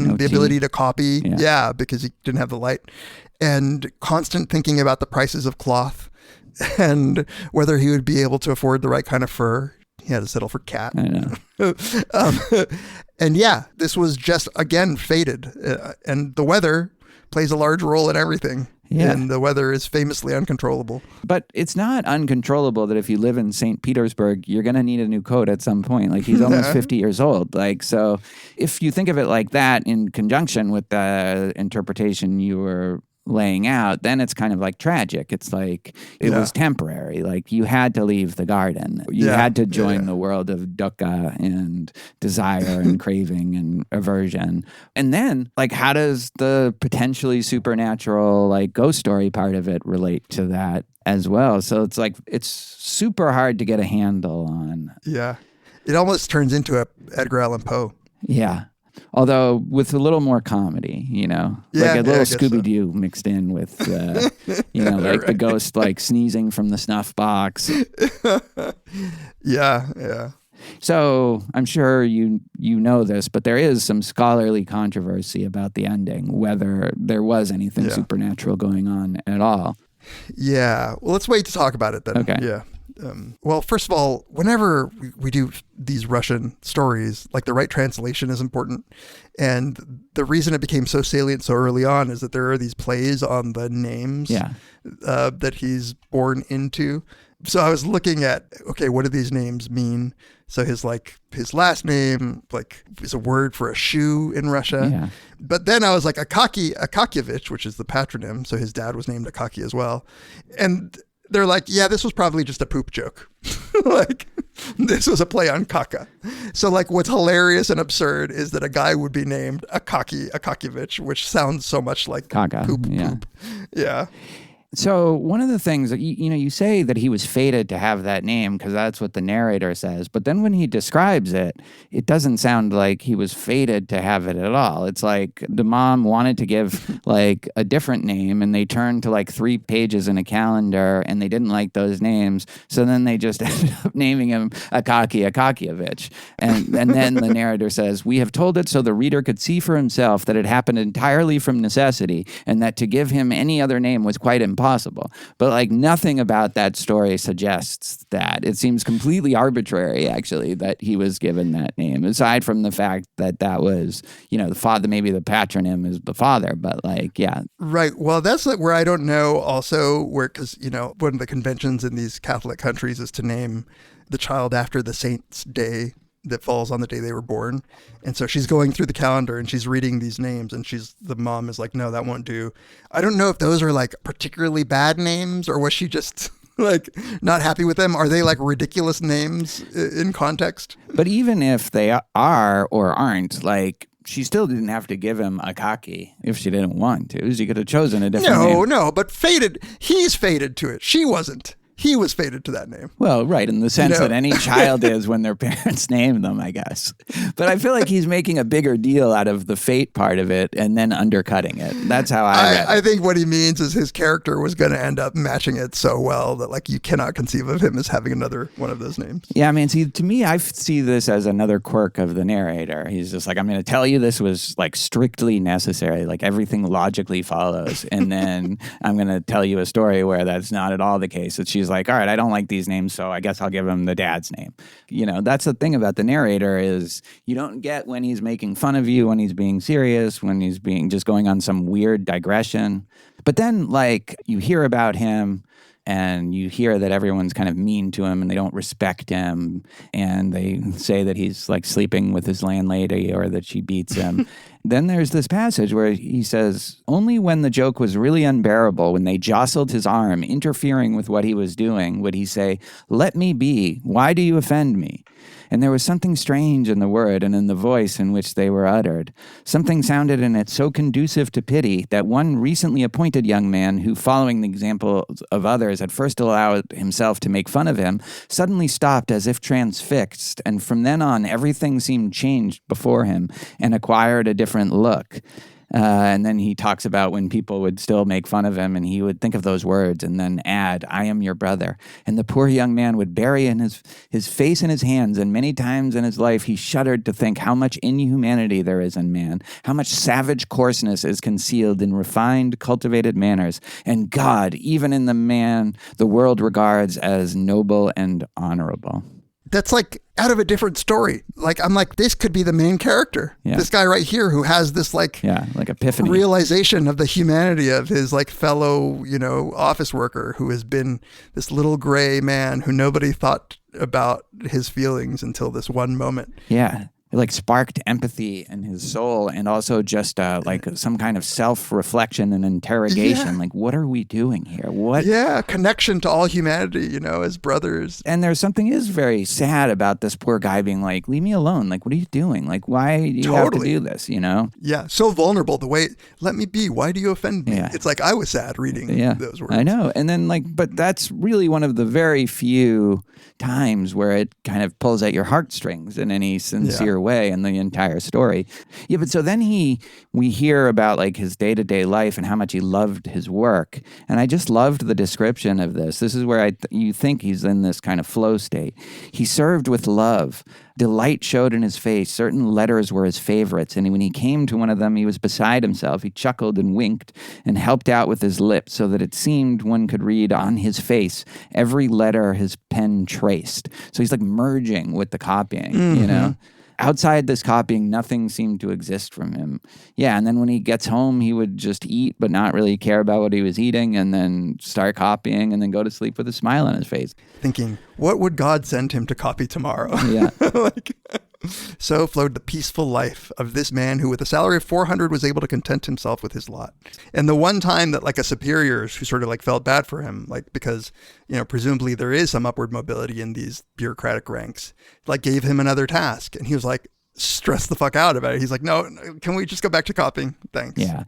Speaker 7: ability to copy. Yeah, because he didn't have the light, and constant thinking about the prices of cloth and whether he would be able to afford the right kind of fur. He had to settle for cat.
Speaker 6: I know.
Speaker 7: And this was just, again, fated. And the weather plays a large role in everything. Yeah. And the weather is famously uncontrollable.
Speaker 6: But it's not uncontrollable that if you live in St. Petersburg, you're going to need a new coat at some point. Like he's almost 50 years old. Like, so if you think of it like that in conjunction with the interpretation you were laying out, then it's kind of like tragic. It's like it was temporary. Like you had to leave the garden. You had to join the world of dukkha and desire and craving and aversion. And then like how does the potentially supernatural like ghost story part of it relate to that as well? So it's like it's super hard to get a handle on.
Speaker 7: Yeah. It almost turns into a Edgar Allan Poe.
Speaker 6: Yeah. Although with a little more comedy, like a little Scooby-Doo mixed in with, like the ghost like sneezing from the snuff box.
Speaker 7: Yeah.
Speaker 6: So I'm sure you know this, but there is some scholarly controversy about the ending, whether there was anything supernatural going on at all.
Speaker 7: Yeah. Well, let's wait to talk about it then.
Speaker 6: Okay.
Speaker 7: Yeah. Well, first of all, whenever we do these Russian stories, like the right translation is important. And the reason it became so salient so early on is that there are these plays on the names that he's born into. So I was looking at, okay, what do these names mean? So his last name is a word for a shoe in Russia.
Speaker 6: Yeah.
Speaker 7: But then I was like, Akakievich, which is the patronym. So his dad was named Akaki as well. And they're like, yeah, this was probably just a poop joke. Like, this was a play on caca. So, like, what's hilarious and absurd is that a guy would be named Akakievich, which sounds so much like
Speaker 6: caca.
Speaker 7: Poop. Yeah.
Speaker 6: So one of the things that you say that he was fated to have that name because that's what the narrator says. But then when he describes it, it doesn't sound like he was fated to have it at all. It's like the mom wanted to give like a different name, and they turned to like 3 pages in a calendar, and they didn't like those names. So then they just ended up naming him Akaki Akakievich. And then the narrator says, "We have told it so the reader could see for himself that it happened entirely from necessity, and that to give him any other name was quite impossible." But like nothing about that story suggests that. It seems completely arbitrary, actually, that he was given that name, aside from the fact that that was, the father, maybe the patronym is the father, but like, yeah.
Speaker 7: Right. Well, that's like where I don't know also where, because, one of the conventions in these Catholic countries is to name the child after the saint's day that falls on the day they were born. And so she's going through the calendar and she's reading these names, and the mom is like, no, that won't do. I don't know if those are like particularly bad names, or was she just like not happy with them? Are they like ridiculous names in context?
Speaker 6: But even if they are or aren't, like, she still didn't have to give him Akaki if she didn't want to. She could have chosen a different name.
Speaker 7: No, but fated. He's fated to it. She wasn't. He was fated to that name.
Speaker 6: Well, right, in the sense that any child is when their parents name them, I guess. But I feel like he's making a bigger deal out of the fate part of it and then undercutting it. That's how I read it.
Speaker 7: I think what he means is his character was going to end up matching it so well that like you cannot conceive of him as having another one of those names.
Speaker 6: Yeah, I mean, see, to me, I see this as another quirk of the narrator. He's just like, I'm going to tell you this was like strictly necessary, like everything logically follows. And then I'm going to tell you a story where that's not at all the case. That she's like, all right, I don't like these names, so I guess I'll give him the dad's name. That's the thing about the narrator is you don't get when he's making fun of you, when he's being serious, when he's being just going on some weird digression. But then, like, you hear about him and you hear that everyone's kind of mean to him and they don't respect him, and they say that he's like sleeping with his landlady or that she beats him. Then there's this passage where he says, only when the joke was really unbearable, when they jostled his arm, interfering with what he was doing, would he say, "Let me be. Why do you offend me?" And there was something strange in the word and in the voice in which they were uttered. Something sounded in it so conducive to pity that one recently appointed young man who, following the example of others, had first allowed himself to make fun of him, suddenly stopped as if transfixed, and from then on everything seemed changed before him and acquired a different look. And then he talks about when people would still make fun of him and he would think of those words and then add, "I am your brother." And the poor young man would bury in his face in his hands, and many times in his life he shuddered to think how much inhumanity there is in man, how much savage coarseness is concealed in refined, cultivated manners, and God, even in the man the world regards as noble and honorable.
Speaker 7: That's like out of a different story. Like, I'm like, this could be the main character.
Speaker 6: Yeah.
Speaker 7: This guy right here who has this like
Speaker 6: epiphany,
Speaker 7: realization of the humanity of his like fellow, office worker who has been this little gray man who nobody thought about his feelings until this one moment.
Speaker 6: Yeah. It like sparked empathy in his soul, and also just like some kind of self-reflection and interrogation.
Speaker 7: Yeah.
Speaker 6: Like, what are we doing here? What?
Speaker 7: Yeah, connection to all humanity, as brothers.
Speaker 6: And there's something is very sad about this poor guy being like, leave me alone. Like, what are you doing? Like, why do you have to do this,
Speaker 7: Yeah, so vulnerable. The way, let me be. Why do you offend me?
Speaker 6: Yeah.
Speaker 7: It's like I was sad reading those words.
Speaker 6: I know. And then but that's really one of the very few times where it kind of pulls at your heartstrings in any sincere way in the entire story. Yeah, but so then we hear about like his day-to-day life and how much he loved his work. And I just loved the description of this. This is where you think he's in this kind of flow state. He served with love. Delight showed in his face. Certain letters were his favorites, and when he came to one of them, he was beside himself. He chuckled and winked and helped out with his lips so that it seemed one could read on his face every letter his pen traced. So he's like merging with the copying, Outside this copying, nothing seemed to exist from him. Yeah, and then when he gets home, he would just eat but not really care about what he was eating, and then start copying and then go to sleep with a smile on his face.
Speaker 7: Thinking, what would God send him to copy tomorrow?
Speaker 6: Yeah.
Speaker 7: So flowed the peaceful life of this man who with a salary of 400 was able to content himself with his lot. And the one time that like a superior who sort of like felt bad for him, like because, presumably there is some upward mobility in these bureaucratic ranks, like gave him another task. And he was like stressed the fuck out about it. He's like, no, can we just go back to copying? Thanks.
Speaker 6: Yeah.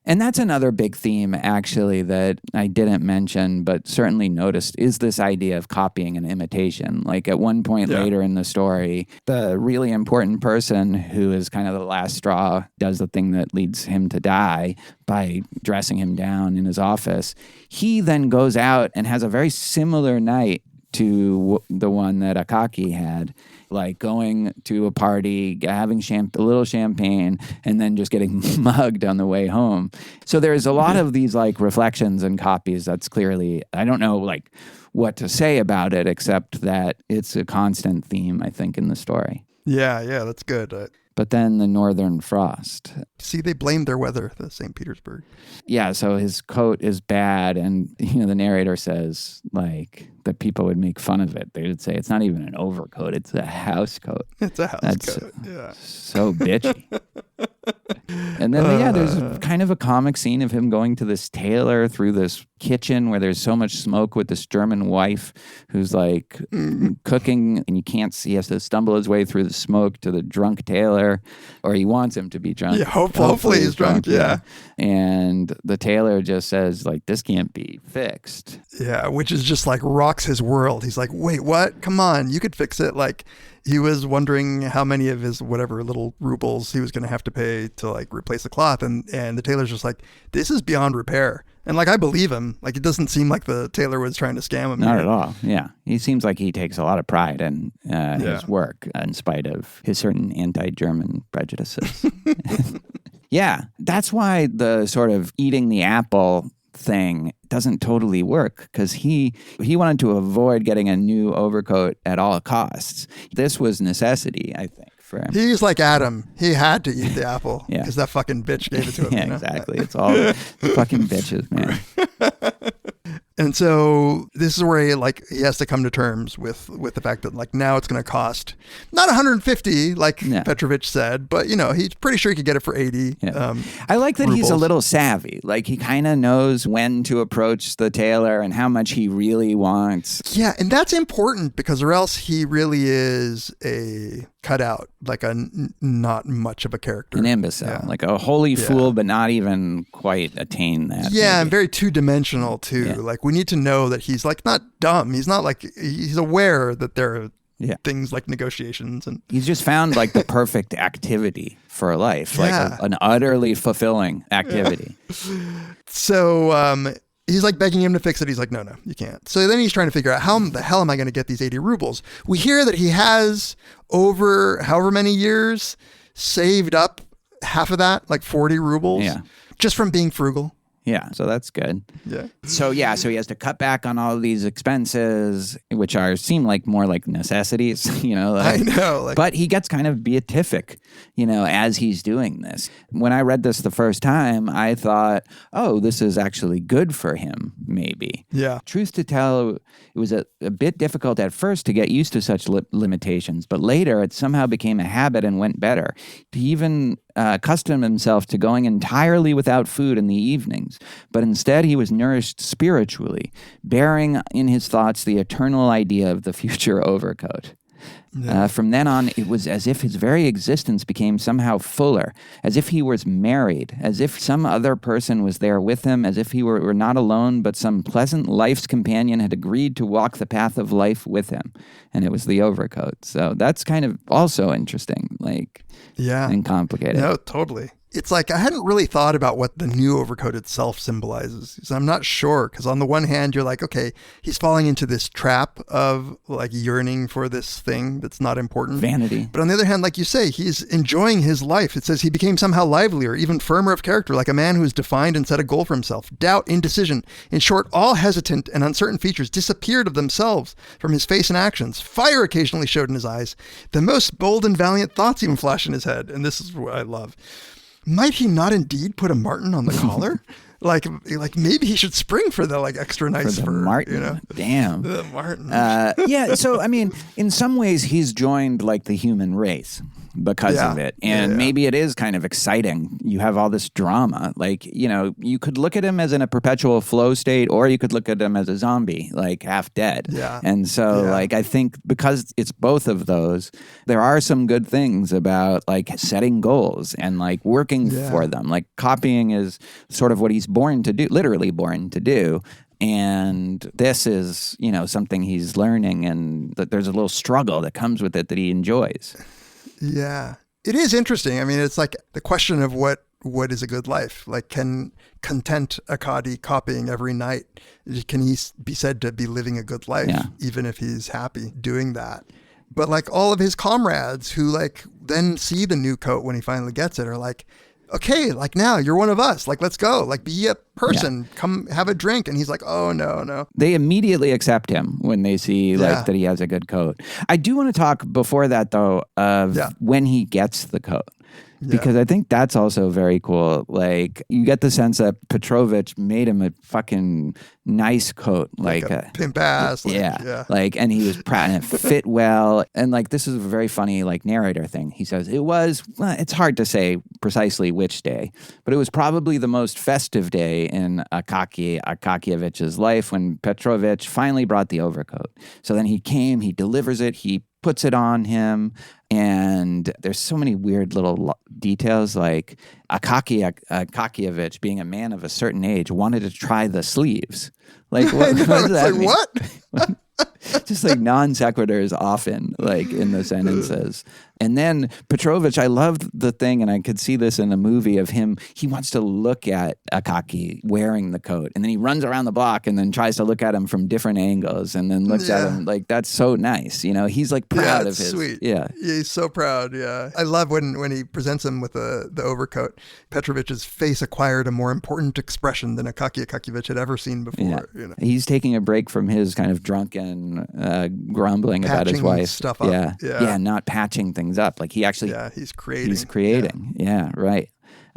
Speaker 6: And that's another big theme, actually, that I didn't mention, but certainly noticed, is this idea of copying and imitation. Like at one point later in the story, the really important person who is kind of the last straw does the thing that leads him to die by dressing him down in his office. He then goes out and has a very similar night to the one that Akaki had, like going to a party, having a little champagne, and then just getting mugged on the way home. So there's a lot of these like reflections and copies. That's clearly, I don't know like what to say about it, except that it's a constant theme, I think, in the story.
Speaker 7: Yeah, that's good.
Speaker 6: But then the Northern Frost.
Speaker 7: See, they blamed their weather, the St. Petersburg.
Speaker 6: Yeah, so his coat is bad, and the narrator says like that people would make fun of it. They would say it's not even an overcoat; it's a house coat.
Speaker 7: It's a house coat. Yeah,
Speaker 6: so bitchy. And then there's kind of a comic scene of him going to this tailor through this kitchen where there's so much smoke with this German wife who's like cooking, and you can't see. He has to stumble his way through the smoke to the drunk tailor, or he wants him to be drunk.
Speaker 7: Yeah, hopefully he's drunk. Yeah.
Speaker 6: And the tailor just says like, this can't be fixed.
Speaker 7: Yeah, which is just like rocks his world. He's like, wait, what? Come on, you could fix it. Like, he was wondering how many of his whatever little rubles he was going to have to pay to like replace the cloth. And the tailor's just like, this is beyond repair. And like, I believe him. Like, it doesn't seem like the tailor was trying to scam him.
Speaker 6: Not at all. Yeah. He seems like he takes a lot of pride in his work in spite of his certain anti-German prejudices. Yeah. That's why the sort of eating the apple thing doesn't totally work, because he wanted to avoid getting a new overcoat at all costs. This was necessity, I think, for him.
Speaker 7: He's like Adam. He had to eat the apple because that fucking bitch gave it to him.
Speaker 6: Yeah, exactly. It's all fucking bitches, man.
Speaker 7: And so this is where he has to come to terms with the fact that like now it's going to cost not 150 like Petrovich said, but he's pretty sure he could get it for 80.
Speaker 6: Yeah. I like that
Speaker 7: rubles.
Speaker 6: He's a little savvy. Like he kind of knows when to approach the tailor and how much he really wants.
Speaker 7: Yeah, and that's important because or else he really is a cutout, like a not much of a character.
Speaker 6: An imbecile, like a holy fool, but not even quite attain that.
Speaker 7: Yeah, and very two-dimensional too. Yeah. Like we need to know that he's like not dumb. He's not like, he's aware that there are things like negotiations. And
Speaker 6: he's just found like the perfect activity for life, like an utterly fulfilling activity.
Speaker 7: So he's like begging him to fix it. He's like, no, you can't. So then he's trying to figure out how the hell am I going to get these 80 rubles? We hear that he has over however many years saved up half of that, like 40 rubles, just from being frugal.
Speaker 6: Yeah, so that's good.
Speaker 7: Yeah.
Speaker 6: So he has to cut back on all of these expenses, which seem like more like necessities,
Speaker 7: I know.
Speaker 6: But he gets kind of beatific, as he's doing this. When I read this the first time, I thought, oh, this is actually good for him, maybe.
Speaker 7: Yeah.
Speaker 6: Truth to tell, it was a bit difficult at first to get used to such limitations, but later it somehow became a habit and went better. He even accustomed himself to going entirely without food in the evenings, but instead he was nourished spiritually, bearing in his thoughts the eternal idea of the future overcoat. From then on, it was as if his very existence became somehow fuller, as if he was married, as if some other person was there with him, as if he were not alone, but some pleasant life's companion had agreed to walk the path of life with him, and it was the overcoat. So that's kind of also interesting, and complicated.
Speaker 7: No, totally. It's like I hadn't really thought about what the new overcoat itself symbolizes. So I'm not sure, because on the one hand, you're like, okay, he's falling into this trap of like yearning for this thing that's not important.
Speaker 6: Vanity.
Speaker 7: But on the other hand, like you say, he's enjoying his life. It says he became somehow livelier, even firmer of character, like a man who has defined and set a goal for himself. Doubt, indecision, in short, all hesitant and uncertain features disappeared of themselves from his face and actions. Fire occasionally showed in his eyes. The most bold and valiant thoughts even flashed in his head. And this is what I love. Might he not indeed put a martin on the collar? like maybe he should spring for the extra nice
Speaker 6: fur. Martin, damn.
Speaker 7: The martin.
Speaker 6: So I mean, in some ways, he's joined like the human race. because
Speaker 7: Yeah.
Speaker 6: of it. And
Speaker 7: Yeah.
Speaker 6: maybe it is kind of exciting. You have all this drama. Like, you could look at him as in a perpetual flow state, or you could look at him as a zombie, like half dead.
Speaker 7: Yeah.
Speaker 6: And so,
Speaker 7: Yeah.
Speaker 6: like, I think because it's both of those, there are some good things about like setting goals and like working
Speaker 7: Yeah.
Speaker 6: for them. Like copying is sort of what he's born to do, literally born to do. And this is, something he's learning, and that there's a little struggle that comes with it that he enjoys.
Speaker 7: Yeah. It is interesting. I mean, it's like the question of what is a good life? Like, can content Akkadi copying every night, can he be said to be living a good life,
Speaker 6: Yeah.
Speaker 7: even if he's happy doing that? But like all of his comrades who like then see the new coat when he finally gets it are like, okay, like now you're one of us. Like, let's go. Like, be a person. Come have a drink. And he's like, oh, no.
Speaker 6: They immediately accept him when they see like that he has a good coat. I do want to talk before that though of when he gets the coat. Because I think that's also very cool. Like, you get the sense that Petrovich made him a fucking nice coat. Like
Speaker 7: a pimp ass.
Speaker 6: Like, and he was proud and it fit well. And like, this is a very funny, like, narrator thing. He says, it's hard to say precisely which day, but it was probably the most festive day in Akakievich's life when Petrovich finally brought the overcoat. So then he came, he delivers it, he puts it on him, and there's so many weird little details, like Akakievich, being a man of a certain age, wanted to try the sleeves. Like, what does that mean?
Speaker 7: What?
Speaker 6: Just like non sequiturs often, like in the sentences. And then Petrovich, I loved the thing, and I could see this in a movie of him. He wants to look at Akaki wearing the coat, and then he runs around the block and then tries to look at him from different angles, and then looks at him like, that's so nice. He's like proud of his.
Speaker 7: Sweet.
Speaker 6: Yeah,
Speaker 7: he's so proud. Yeah, I love when he presents him with the overcoat. Petrovich's face acquired a more important expression than Akakievich had ever seen before.
Speaker 6: Yeah. He's taking a break from his kind of drunken grumbling about his wife.
Speaker 7: Stuff up.
Speaker 6: Yeah, not patching things up. Like, he actually,
Speaker 7: he's creating.
Speaker 6: He's creating. Yeah, right.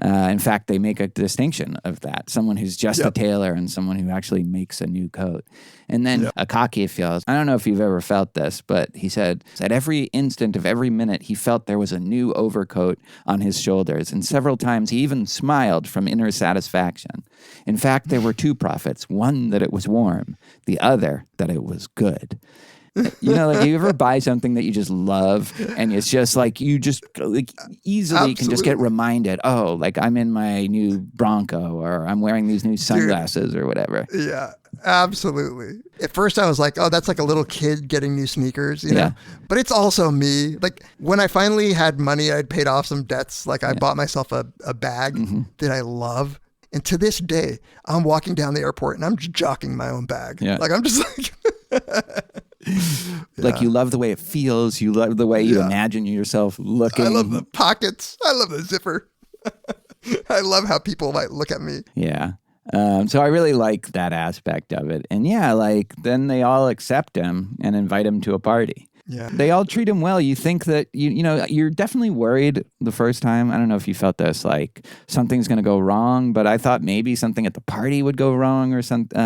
Speaker 6: In fact, they make a distinction of that. Someone who's just a tailor and someone who actually makes a new coat. And then Akaki feels, I don't know if you've ever felt this, but he said at every instant of every minute, he felt there was a new overcoat on his shoulders. And several times he even smiled from inner satisfaction. In fact, there were two prophets, one that it was warm, the other that it was good. Like, you ever buy something that you just love, and it's just like, you just like easily can just get reminded, oh, like I'm in my new Bronco, or I'm wearing these new sunglasses, or whatever.
Speaker 7: Yeah, absolutely. At first I was like, oh, that's like a little kid getting new sneakers, you know? But it's also me. Like, when I finally had money, I'd paid off some debts. Like, I bought myself a bag that I love. And to this day, I'm walking down the airport and I'm just jockeying my own bag.
Speaker 6: Yeah.
Speaker 7: Like, I'm just like...
Speaker 6: Like, you love the way it feels. You love the way you imagine yourself looking.
Speaker 7: I love the pockets. I love the zipper. I love how people might look at me.
Speaker 6: Yeah. So I really like that aspect of it. And like, then they all accept him and invite him to a party.
Speaker 7: Yeah.
Speaker 6: They all treat him well. You think that, you're definitely worried the first time. I don't know if you felt this, like something's going to go wrong, but I thought maybe something at the party would go wrong or something.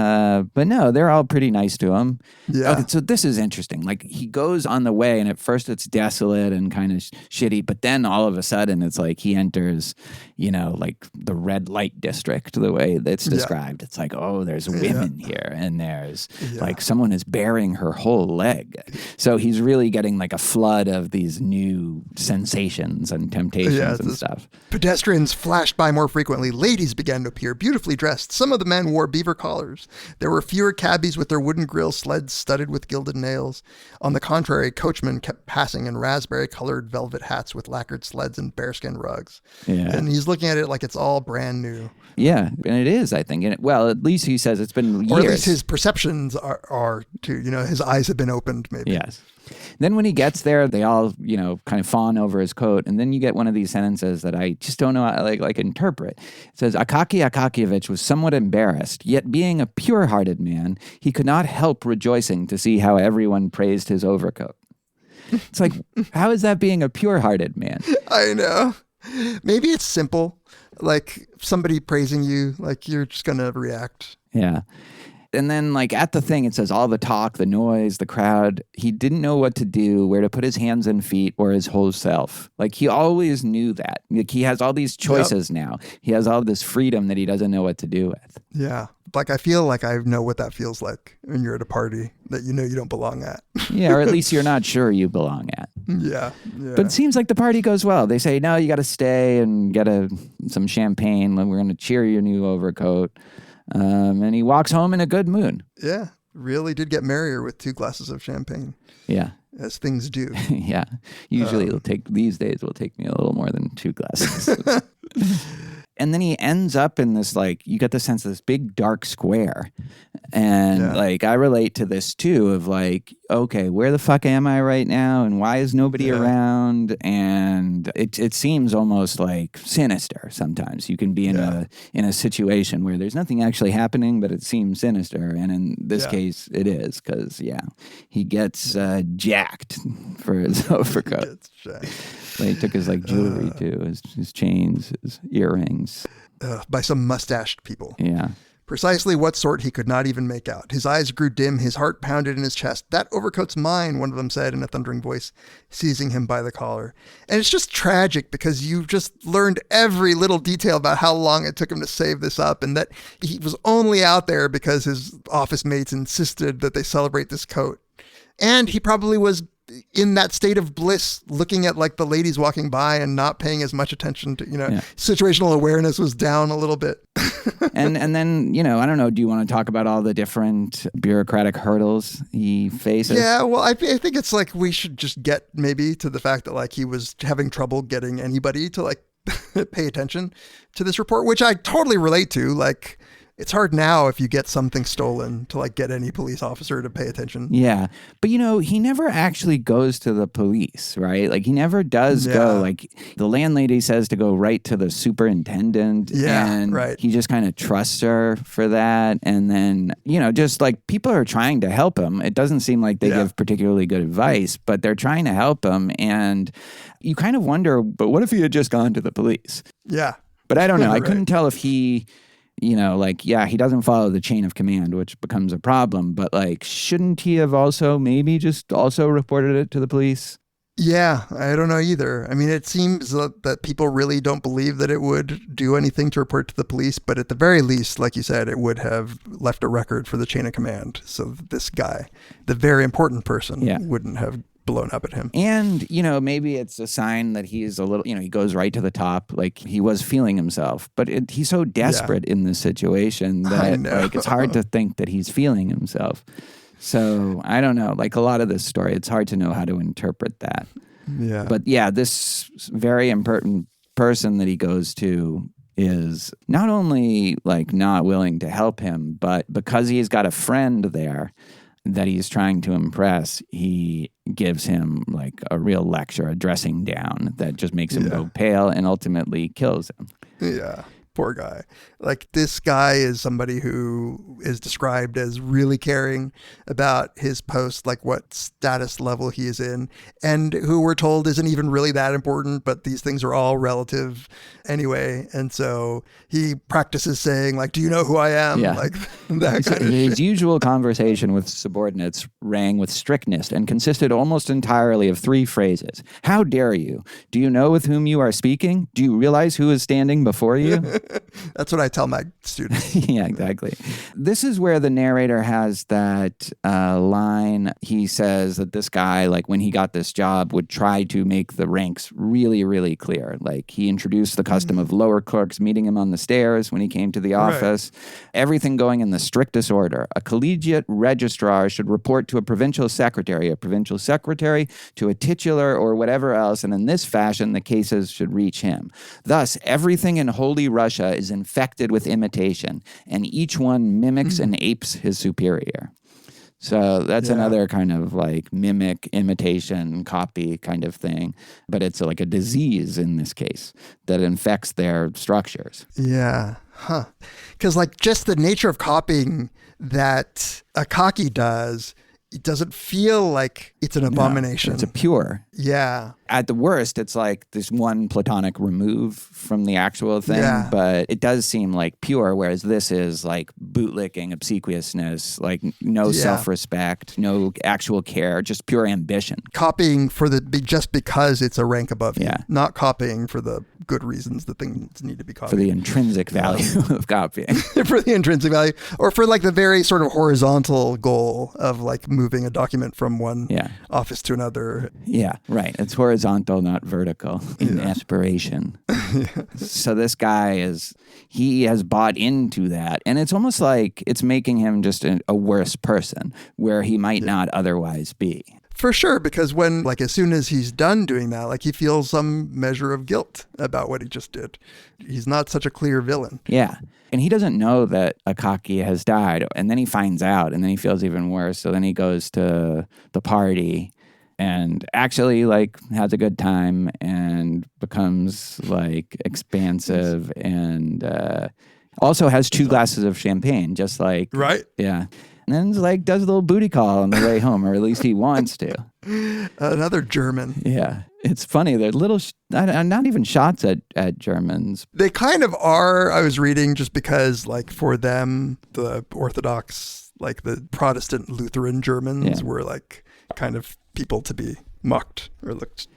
Speaker 6: But no, they're all pretty nice to him.
Speaker 7: Yeah.
Speaker 6: Okay, so this is interesting. Like, he goes on the way, and at first it's desolate and kind of shitty, but then all of a sudden it's like he enters, like the red light district, the way that's described. It's like, oh, there's women here, and there's like someone is bearing her whole leg. So he's really getting like a flood of these new sensations and temptations and stuff.
Speaker 7: Pedestrians flashed by more frequently. Ladies began to appear, beautifully dressed. Some of the men wore beaver collars. There were fewer cabbies with their wooden grill sleds studded with gilded nails. On the contrary, coachmen kept passing in raspberry-colored velvet hats with lacquered sleds and bearskin rugs. Yeah. And he's looking at it like it's all brand new.
Speaker 6: Yeah, and it is, I think. Well, at least he says it's been years.
Speaker 7: Or at least his perceptions are too. His eyes have been opened, maybe.
Speaker 6: Yes. Then when he gets there, they all, kind of fawn over his coat. And then you get one of these sentences that I just don't know how to like interpret. It says, Akakievich was somewhat embarrassed, yet being a pure-hearted man, he could not help rejoicing to see how everyone praised his overcoat. It's like, how is that being a pure-hearted man?
Speaker 7: I know. Maybe it's simple. Like, somebody praising you, like, you're just going to react.
Speaker 6: Yeah. And then, like, at the thing, it says all the talk, the noise, the crowd. He didn't know what to do, where to put his hands and feet, or his whole self. Like, he always knew that. Like, he has all these choices now. He has all this freedom that he doesn't know what to do with.
Speaker 7: Yeah. Like, I feel like I know what that feels like when you're at a party that you know you don't belong at.
Speaker 6: Yeah, or at least you're not sure you belong at.
Speaker 7: Yeah.
Speaker 6: But it seems like the party goes well. They say, no, you got to stay and get some champagne. We're going to cheer your new overcoat. And he walks home in a good mood.
Speaker 7: Yeah. Really did get merrier with 2 glasses of champagne.
Speaker 6: Yeah.
Speaker 7: As things do.
Speaker 6: Yeah. Usually these days will take me a little more than 2 glasses. And then he ends up in this, like, you get the sense of this big dark square. And like, I relate to this too of like, okay, where the fuck am I right now? And why is nobody around? And it seems almost like sinister sometimes. You can be in a situation where there's nothing actually happening, but it seems sinister. And in this case, it is because, he gets jacked for his overcoat. He took his like jewelry too, his chains, his earrings.
Speaker 7: By some mustached people.
Speaker 6: Yeah.
Speaker 7: Precisely what sort he could not even make out. His eyes grew dim, his heart pounded in his chest. That overcoat's mine, one of them said in a thundering voice, seizing him by the collar. And it's just tragic because you've just learned every little detail about how long it took him to save this up and that he was only out there because his office mates insisted that they celebrate this coat. And he probably was in that state of bliss, looking at like the ladies walking by and not paying as much attention to, situational awareness was down a little bit.
Speaker 6: and then, I don't know, do you want to talk about all the different bureaucratic hurdles he faces?
Speaker 7: Yeah, well, I think it's like we should just get maybe to the fact that like he was having trouble getting anybody to like pay attention to this report, which I totally relate to. Like, it's hard now if you get something stolen to like get any police officer to pay attention.
Speaker 6: Yeah. But he never actually goes to the police, right? Like he never does go. Like the landlady says to go right to the superintendent.
Speaker 7: Yeah.
Speaker 6: And
Speaker 7: right.
Speaker 6: He just kind of trusts her for that. And then, just like people are trying to help him. It doesn't seem like they give particularly good advice, but they're trying to help him. And you kind of wonder, but what if he had just gone to the police?
Speaker 7: Yeah.
Speaker 6: But I don't know.
Speaker 7: Right.
Speaker 6: I couldn't tell if he... he doesn't follow the chain of command, which becomes a problem. But shouldn't he have maybe just reported it to the police?
Speaker 7: Yeah, I don't know either. I mean, it seems that people really don't believe that it would do anything to report to the police. But at the very least, like you said, it would have left a record for the chain of command. So this guy, the very important person, wouldn't have blown up at him. And,
Speaker 6: maybe it's a sign that he's a little, he goes right to the top, like he was feeling himself. But he's so desperate in this situation that it's hard to think that he's feeling himself. So I don't know, like a lot of this story, it's hard to know how to interpret that.
Speaker 7: Yeah.
Speaker 6: But this very important person that he goes to is not only not willing to help him, but because he's got a friend there that he's trying to impress, he gives him a real lecture, a dressing down that just makes him go pale and ultimately kills him.
Speaker 7: Yeah. Poor guy. This guy is somebody who is described as really caring about his post, what status level he is in, and who we're told isn't even really that important, but these things are all relative anyway. And so he practices saying, do you know who I am?
Speaker 6: Yeah.
Speaker 7: That kind of
Speaker 6: His
Speaker 7: shit.
Speaker 6: usual conversation with subordinates rang with strictness and consisted almost entirely of 3 phrases. How dare you? Do you know with whom you are speaking? Do you realize who is standing before you?
Speaker 7: That's what I tell my students.
Speaker 6: Yeah, exactly. This is where the narrator has that line. He says that this guy, when he got this job, would try to make the ranks really, really clear. He introduced the custom of lower clerks meeting him on the stairs when he came to the office. Right. Everything going in the strictest order. A collegiate registrar should report to a provincial secretary to a titular or whatever else, and in this fashion, the cases should reach him. Thus, everything in Holy Russia is infected with imitation, and each one mimics and apes his superior. So that's another kind of mimic, imitation, copy kind of thing. But it's a disease in this case that infects their structures.
Speaker 7: Yeah. Huh. Because just the nature of copying that a cocky does it doesn't feel like it's an abomination.
Speaker 6: It's a pure.
Speaker 7: Yeah.
Speaker 6: At the worst, it's like this one platonic remove from the actual thing, but it does seem like pure, whereas this is like bootlicking, obsequiousness, like no self-respect, no actual care, just pure ambition.
Speaker 7: Copying just because it's a rank above you, not copying for the good reasons that things need to be copied.
Speaker 6: For the intrinsic value of copying.
Speaker 7: For the intrinsic value, or for like the very sort of horizontal goal of like moving a document from one office to another.
Speaker 6: Yeah, right. It's horizontal, not vertical in aspiration. So this guy he has bought into that. And it's almost like it's making him just a worse person where he might not otherwise be.
Speaker 7: For sure, because when, like, as soon as he's done doing that, like, he feels some measure of guilt about what he just did. He's not such a clear villain.
Speaker 6: Yeah. And he doesn't know that Akaki has died. And then he finds out, and then he feels even worse. So then he goes to the party and actually, like, has a good time and becomes, like, expansive and also has 2 glasses of champagne, just like...
Speaker 7: Right.
Speaker 6: Yeah. And then like does a little booty call on the way home, or at least he wants to.
Speaker 7: Another German.
Speaker 6: Yeah. It's funny. They're little, not even shots at Germans.
Speaker 7: They kind of are, I was reading, just because like for them, the Orthodox, like the Protestant Lutheran Germans were like kind of people to be mocked or looked.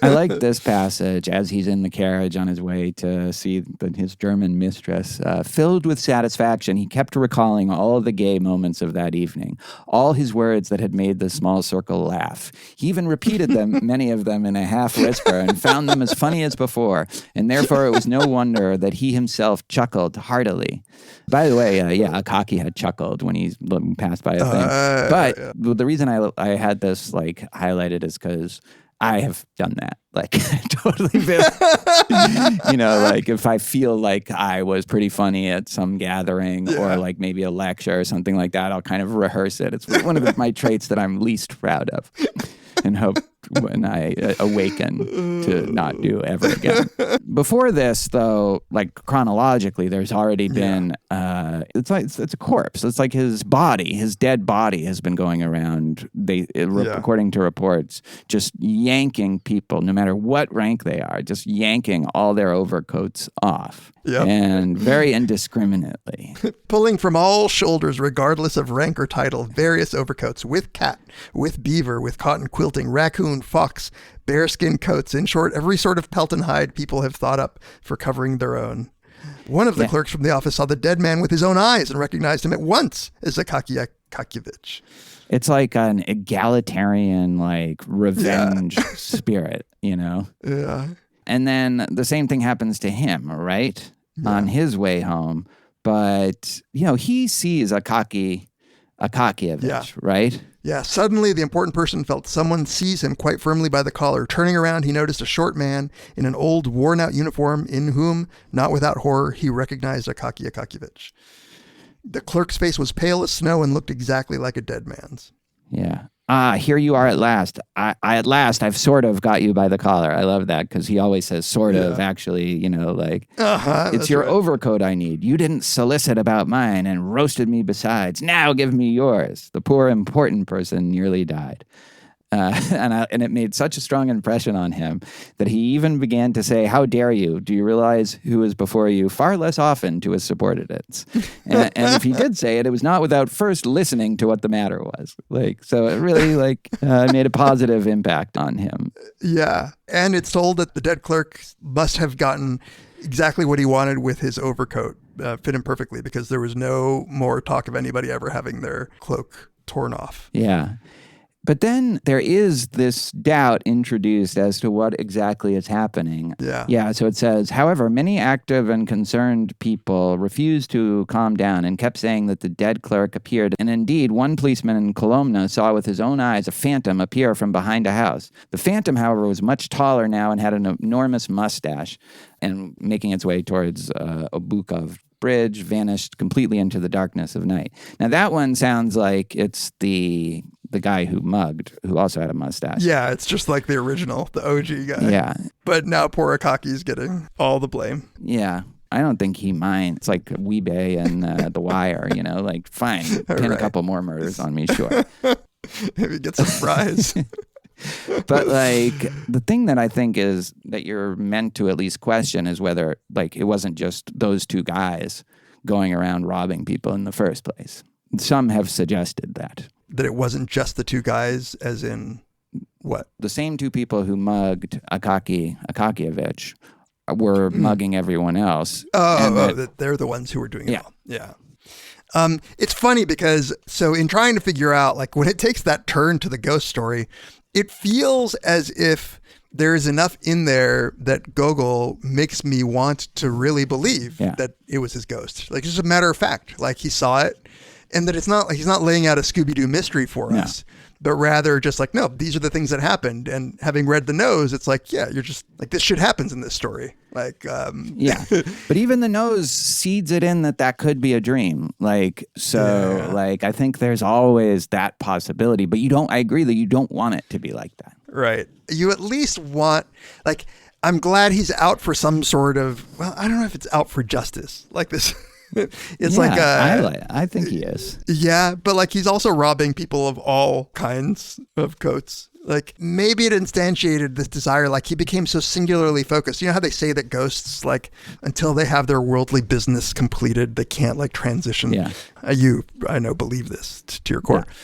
Speaker 6: I like this passage as he's in the carriage on his way to see his German mistress. Filled with satisfaction, he kept recalling all the gay moments of that evening, all his words that had made the small circle laugh. He even repeated them, many of them in a half whisper, and found them as funny as before, and therefore it was no wonder that he himself chuckled heartily. By the way, Akaki had chuckled when he passed by a thing. But the reason I had this like highlighted is because I have done that. Like, totally been, like if I feel like I was pretty funny at some gathering or like maybe a lecture or something like that, I'll kind of rehearse it. It's one of my traits that I'm least proud of and hope when I awaken to not do ever again. Before this, though, like chronologically, there's already been, it's a corpse. It's like his dead body has been going around, according to reports, just yanking people, no matter what rank they are, just yanking all their overcoats off. Yep. And very indiscriminately.
Speaker 7: Pulling from all shoulders, regardless of rank or title, various overcoats with cat, with beaver, with cotton quilting, raccoon, fox, bearskin coats. In short, every sort of pelt and hide people have thought up for covering their own. One of the clerks from the office saw the dead man with his own eyes and recognized him at once as Akaki Akakievich.
Speaker 6: It's like an egalitarian, like, revenge spirit,
Speaker 7: Yeah.
Speaker 6: And then the same thing happens to him, right? Yeah. On his way home. But, he sees Akakievich, right?
Speaker 7: Yeah. Suddenly, the important person felt someone seize him quite firmly by the collar. Turning around, he noticed a short man in an old, worn-out uniform in whom, not without horror, he recognized Akaki Akakievich. The clerk's face was pale as snow and looked exactly like a dead man's.
Speaker 6: Yeah. Here you are at last. At last, I've sort of got you by the collar. I love that because he always says sort of, actually, it's your overcoat I need. You didn't solicit about mine and roasted me besides. Now give me yours. The poor important person nearly died. And it made such a strong impression on him that he even began to say, "How dare you? Do you realize who is before you?" far less often to his subordinates. And if he did say it, it was not without first listening to what the matter was. So it really made a positive impact on him.
Speaker 7: Yeah. And it's told that the dead clerk must have gotten exactly what he wanted with his overcoat. Fit him perfectly because there was no more talk of anybody ever having their cloak torn off.
Speaker 6: Yeah. But then there is this doubt introduced as to what exactly is happening. Yeah, so it says, however, many active and concerned people refused to calm down and kept saying that the dead clerk appeared. And indeed, one policeman in Kolomna saw with his own eyes a phantom appear from behind a house. The phantom, however, was much taller now and had an enormous mustache, and making its way towards Obukov Bridge, vanished completely into the darkness of night. Now that one sounds like it's the guy who mugged, who also had a mustache.
Speaker 7: Yeah, it's just like the original, the OG guy.
Speaker 6: Yeah.
Speaker 7: But now poor Akaki's getting all the blame.
Speaker 6: Yeah. I don't think he minds. It's like Weebay and The Wire, fine, pin a couple more murders on me, sure.
Speaker 7: Maybe get some fries.
Speaker 6: But like the thing that I think is that you're meant to at least question is whether like it wasn't just those two guys going around robbing people in the first place. Some have suggested that.
Speaker 7: That it wasn't just the two guys, as in what?
Speaker 6: The same two people who mugged Akakievich were mugging everyone else.
Speaker 7: That they're the ones who were doing it all. Yeah. It's funny because so in trying to figure out like when it takes that turn to the ghost story, it feels as if there is enough in there that Gogol makes me want to really believe that it was his ghost. Like it's just a matter of fact. Like he saw it, and that it's not like he's not laying out a Scooby-Doo mystery for us, but rather just like, no, these are the things that happened. And having read the nose, it's like, yeah, you're just like, this shit happens in this story. Like,
Speaker 6: but even the nose seeds it in that could be a dream. Like, so like, I think there's always that possibility, but I agree that you don't want it to be like that.
Speaker 7: Right. You at least want, like, I'm glad he's out for some sort of, well, I don't know if it's out for justice like this. It's like
Speaker 6: I think he is.
Speaker 7: Yeah, but like he's also robbing people of all kinds of coats. Like maybe it instantiated this desire, like he became so singularly focused. You know how they say that ghosts, like until they have their worldly business completed, they can't like transition.
Speaker 6: Yeah.
Speaker 7: I know, believe this to your core.
Speaker 6: Yeah.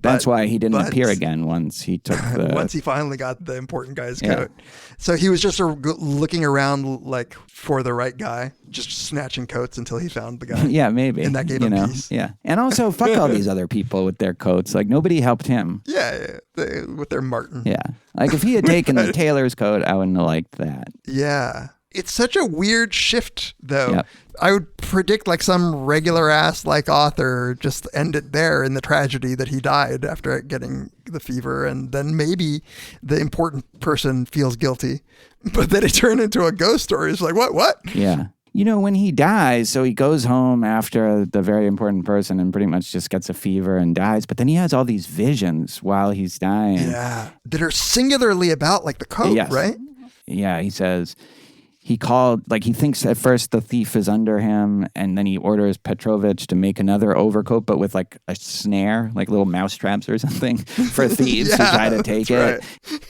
Speaker 6: That's why he didn't appear again once he took the...
Speaker 7: once he finally got the important guy's coat. So he was just looking around like for the right guy, just snatching coats until he found the guy.
Speaker 6: Yeah, maybe.
Speaker 7: And that gave him peace.
Speaker 6: Yeah. And also, fuck all these other people with their coats. Like, nobody helped him.
Speaker 7: Yeah, with their Martin.
Speaker 6: Yeah. Like, if he had taken the tailor's coat, I wouldn't have liked that.
Speaker 7: Yeah. It's such a weird shift, though.
Speaker 6: Yep.
Speaker 7: I would predict like some regular ass like author just end it there in the tragedy that he died after getting the fever, and then maybe the important person feels guilty, but then it turned into a ghost story. It's like what?
Speaker 6: Yeah. You know, when he dies, so he goes home after the very important person and pretty much just gets a fever and dies. But then he has all these visions while he's dying.
Speaker 7: Yeah. That are singularly about like the coat, right?
Speaker 6: Yeah. He says he called, like he thinks at first the thief is under him, and then he orders Petrovich to make another overcoat, but with like a snare, like little mouse traps or something for thieves who try to take it.
Speaker 7: Right.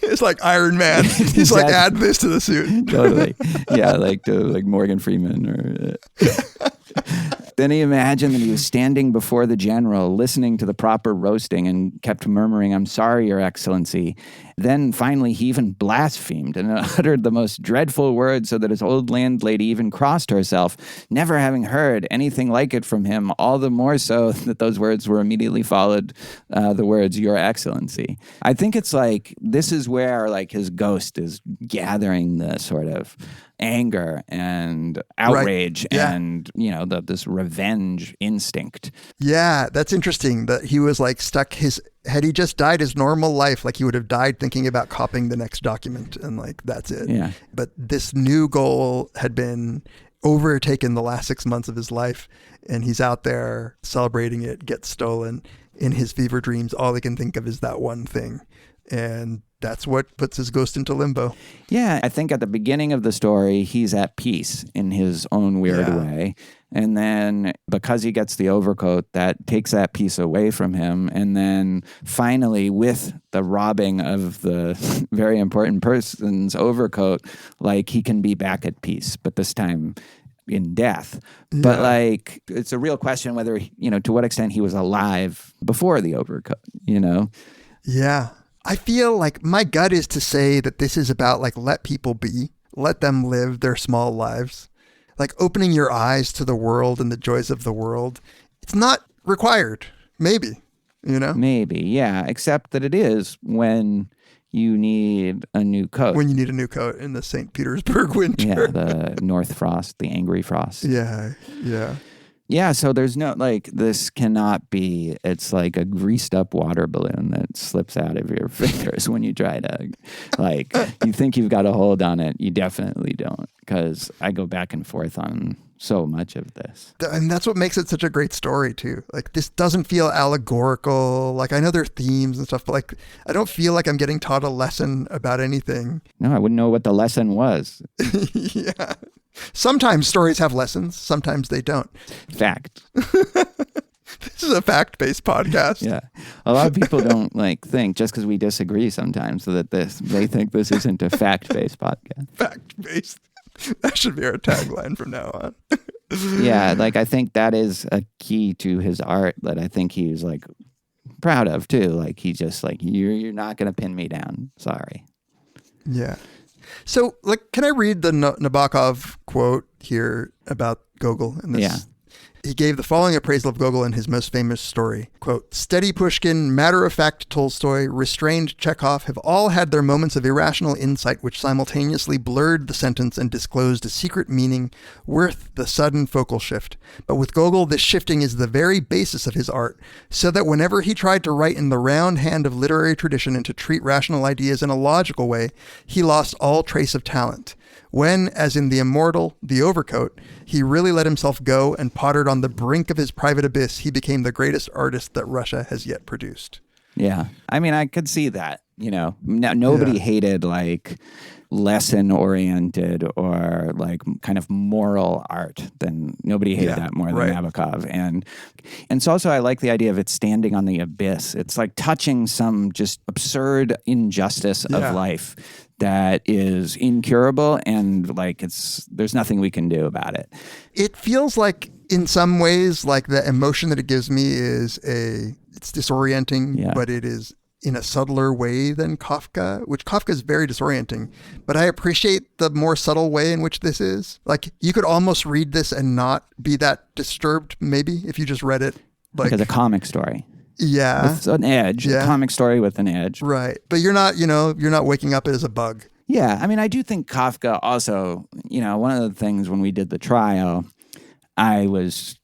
Speaker 7: It's like Iron Man. He's like, add this to the suit.
Speaker 6: Totally. Yeah, like Morgan Freeman or... Then he imagined that he was standing before the general, listening to the proper roasting, and kept murmuring, "I'm sorry, Your Excellency." Then finally he even blasphemed and uttered the most dreadful words, so that his old landlady even crossed herself, never having heard anything like it from him, all the more so that those words were immediately followed the words, "Your Excellency." I think it's like, this is where like his ghost is gathering the sort of anger and outrage and, you know, this revenge instinct.
Speaker 7: Yeah, that's interesting that he was like stuck had he just died his normal life, like he would have died thinking about copying the next document and like, that's it.
Speaker 6: Yeah.
Speaker 7: But this new goal had been overtaken the last 6 months of his life, and he's out there celebrating it, gets stolen. In his fever dreams, all he can think of is that one thing. And that's what puts his ghost into limbo.
Speaker 6: Yeah, I think at the beginning of the story, he's at peace in his own weird way. And then because he gets the overcoat, that takes that peace away from him. And then finally, with the robbing of the very important person's overcoat, like he can be back at peace, but this time in death. But like, it's a real question whether, you know, to what extent he was alive before the overcoat, you know?
Speaker 7: Yeah. I feel like my gut is to say that this is about like, let people be, let them live their small lives, like opening your eyes to the world and the joys of the world. It's not required. Maybe, you know?
Speaker 6: Maybe, yeah. Except that it is when you need a new coat.
Speaker 7: When you need a new coat in the St. Petersburg winter.
Speaker 6: Yeah, the North Frost, the angry frost.
Speaker 7: Yeah, yeah.
Speaker 6: Yeah, so there's no, like, this cannot be, it's like a greased up water balloon that slips out of your fingers when you try to, like, you think you've got a hold on it. You definitely don't, because I go back and forth on so much of this.
Speaker 7: And that's what makes it such a great story, too. Like, this doesn't feel allegorical. Like, I know there are themes and stuff, but, like, I don't feel like I'm getting taught a lesson about anything.
Speaker 6: No, I wouldn't know what the lesson was.
Speaker 7: Yeah. Sometimes stories have lessons. Sometimes they don't.
Speaker 6: Fact.
Speaker 7: This is a fact-based podcast.
Speaker 6: Yeah. A lot of people don't think just because we disagree sometimes that they think this isn't a fact-based podcast.
Speaker 7: Fact-based. That should be our tagline from now on.
Speaker 6: Yeah, I think that is a key to his art that I think he's proud of too. He's just you're not going to pin me down. Sorry.
Speaker 7: Yeah. So, can I read the Nabokov quote here about Gogol in this?
Speaker 6: Yeah.
Speaker 7: He gave the following appraisal of Gogol in his most famous story. Quote, steady Pushkin, matter-of-fact Tolstoy, restrained Chekhov have all had their moments of irrational insight which simultaneously blurred the sentence and disclosed a secret meaning worth the sudden focal shift. But with Gogol, this shifting is the very basis of his art, so that whenever he tried to write in the round hand of literary tradition and to treat rational ideas in a logical way, he lost all trace of talent. When, as in the immortal The Overcoat, he really let himself go and pottered on the brink of his private abyss, he became the greatest artist that Russia has yet produced.
Speaker 6: Yeah. I mean, I could see that, nobody hated lesson-oriented or kind of moral art. Then nobody hated that more than Nabokov. And so also I like the idea of it standing on the abyss. It's touching some just absurd injustice of life that is incurable and there's nothing we can do about it.
Speaker 7: It feels in some ways the emotion that it gives me it's disorienting, but it is in a subtler way than Kafka, which Kafka is very disorienting. But I appreciate the more subtle way in which this is. You could almost read this and not be that disturbed, maybe, if you just read it.
Speaker 6: As a comic story.
Speaker 7: Yeah.
Speaker 6: With an edge. A comic story with an edge.
Speaker 7: Right. But you're not waking up as a bug.
Speaker 6: Yeah. I mean, I do think Kafka also, one of the things when we did the trial, I was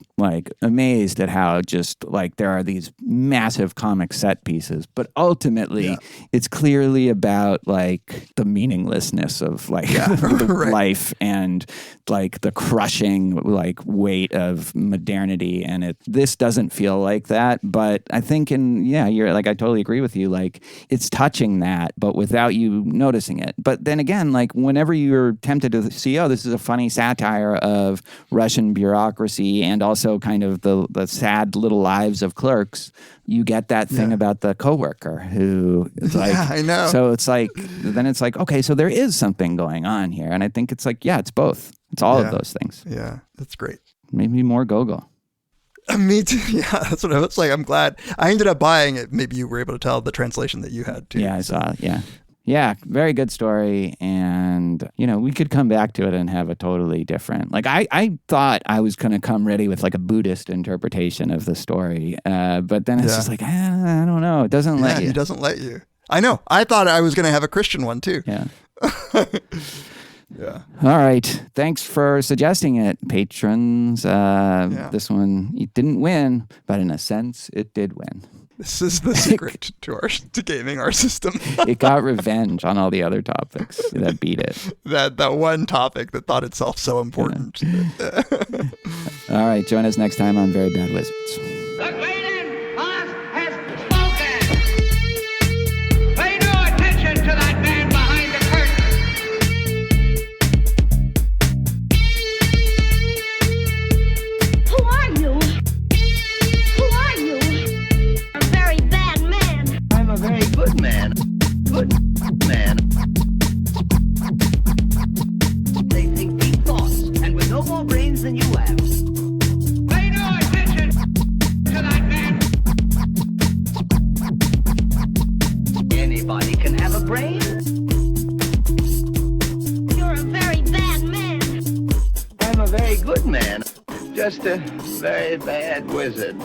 Speaker 6: amazed at how just there are these massive comic set pieces, but ultimately it's clearly about the meaninglessness of life and the crushing weight of modernity. And this doesn't feel like that, but I think you're I totally agree with you. It's touching that, but without you noticing it. But then again, whenever you're tempted to see, this is a funny satire of Russian bureaucracy and also kind of the sad little lives of clerks, you get that thing about the coworker who is
Speaker 7: I know.
Speaker 6: So it's then it's okay, so there is something going on here. And I think it's it's both. It's all of those things.
Speaker 7: Yeah, that's great.
Speaker 6: Maybe more Gogol.
Speaker 7: Me too. Yeah, that's what I was I'm glad. I ended up buying it. Maybe you were able to tell the translation that you had too.
Speaker 6: Yeah, I saw it. Yeah. Yeah, very good story. And, we could come back to it and have a totally different, I thought I was going to come ready with a Buddhist interpretation of the story. But then it's just I don't know. It doesn't let you.
Speaker 7: He doesn't let you. I know. I thought I was going to have a Christian one too.
Speaker 6: Yeah.
Speaker 7: Yeah.
Speaker 6: All right. Thanks for suggesting it, patrons. This one, it didn't win, but in a sense, it did win.
Speaker 7: This is the secret to gaming our system.
Speaker 6: It got revenge on all the other topics that beat it.
Speaker 7: That one topic that thought itself so important.
Speaker 6: Yeah. All right. Join us next time on Very Bad Wizards.
Speaker 4: The great boss has spoken. Pay no attention to that man behind the curtain.
Speaker 5: Who are you? Who are you? A very bad man.
Speaker 2: I'm a very good man. Good man.
Speaker 8: They think deep thoughts, and with no more brains than you have.
Speaker 4: Pay no attention to that man.
Speaker 8: Anybody can have a brain.
Speaker 5: You're a very bad man.
Speaker 2: I'm a very good man. Just a very bad wizard.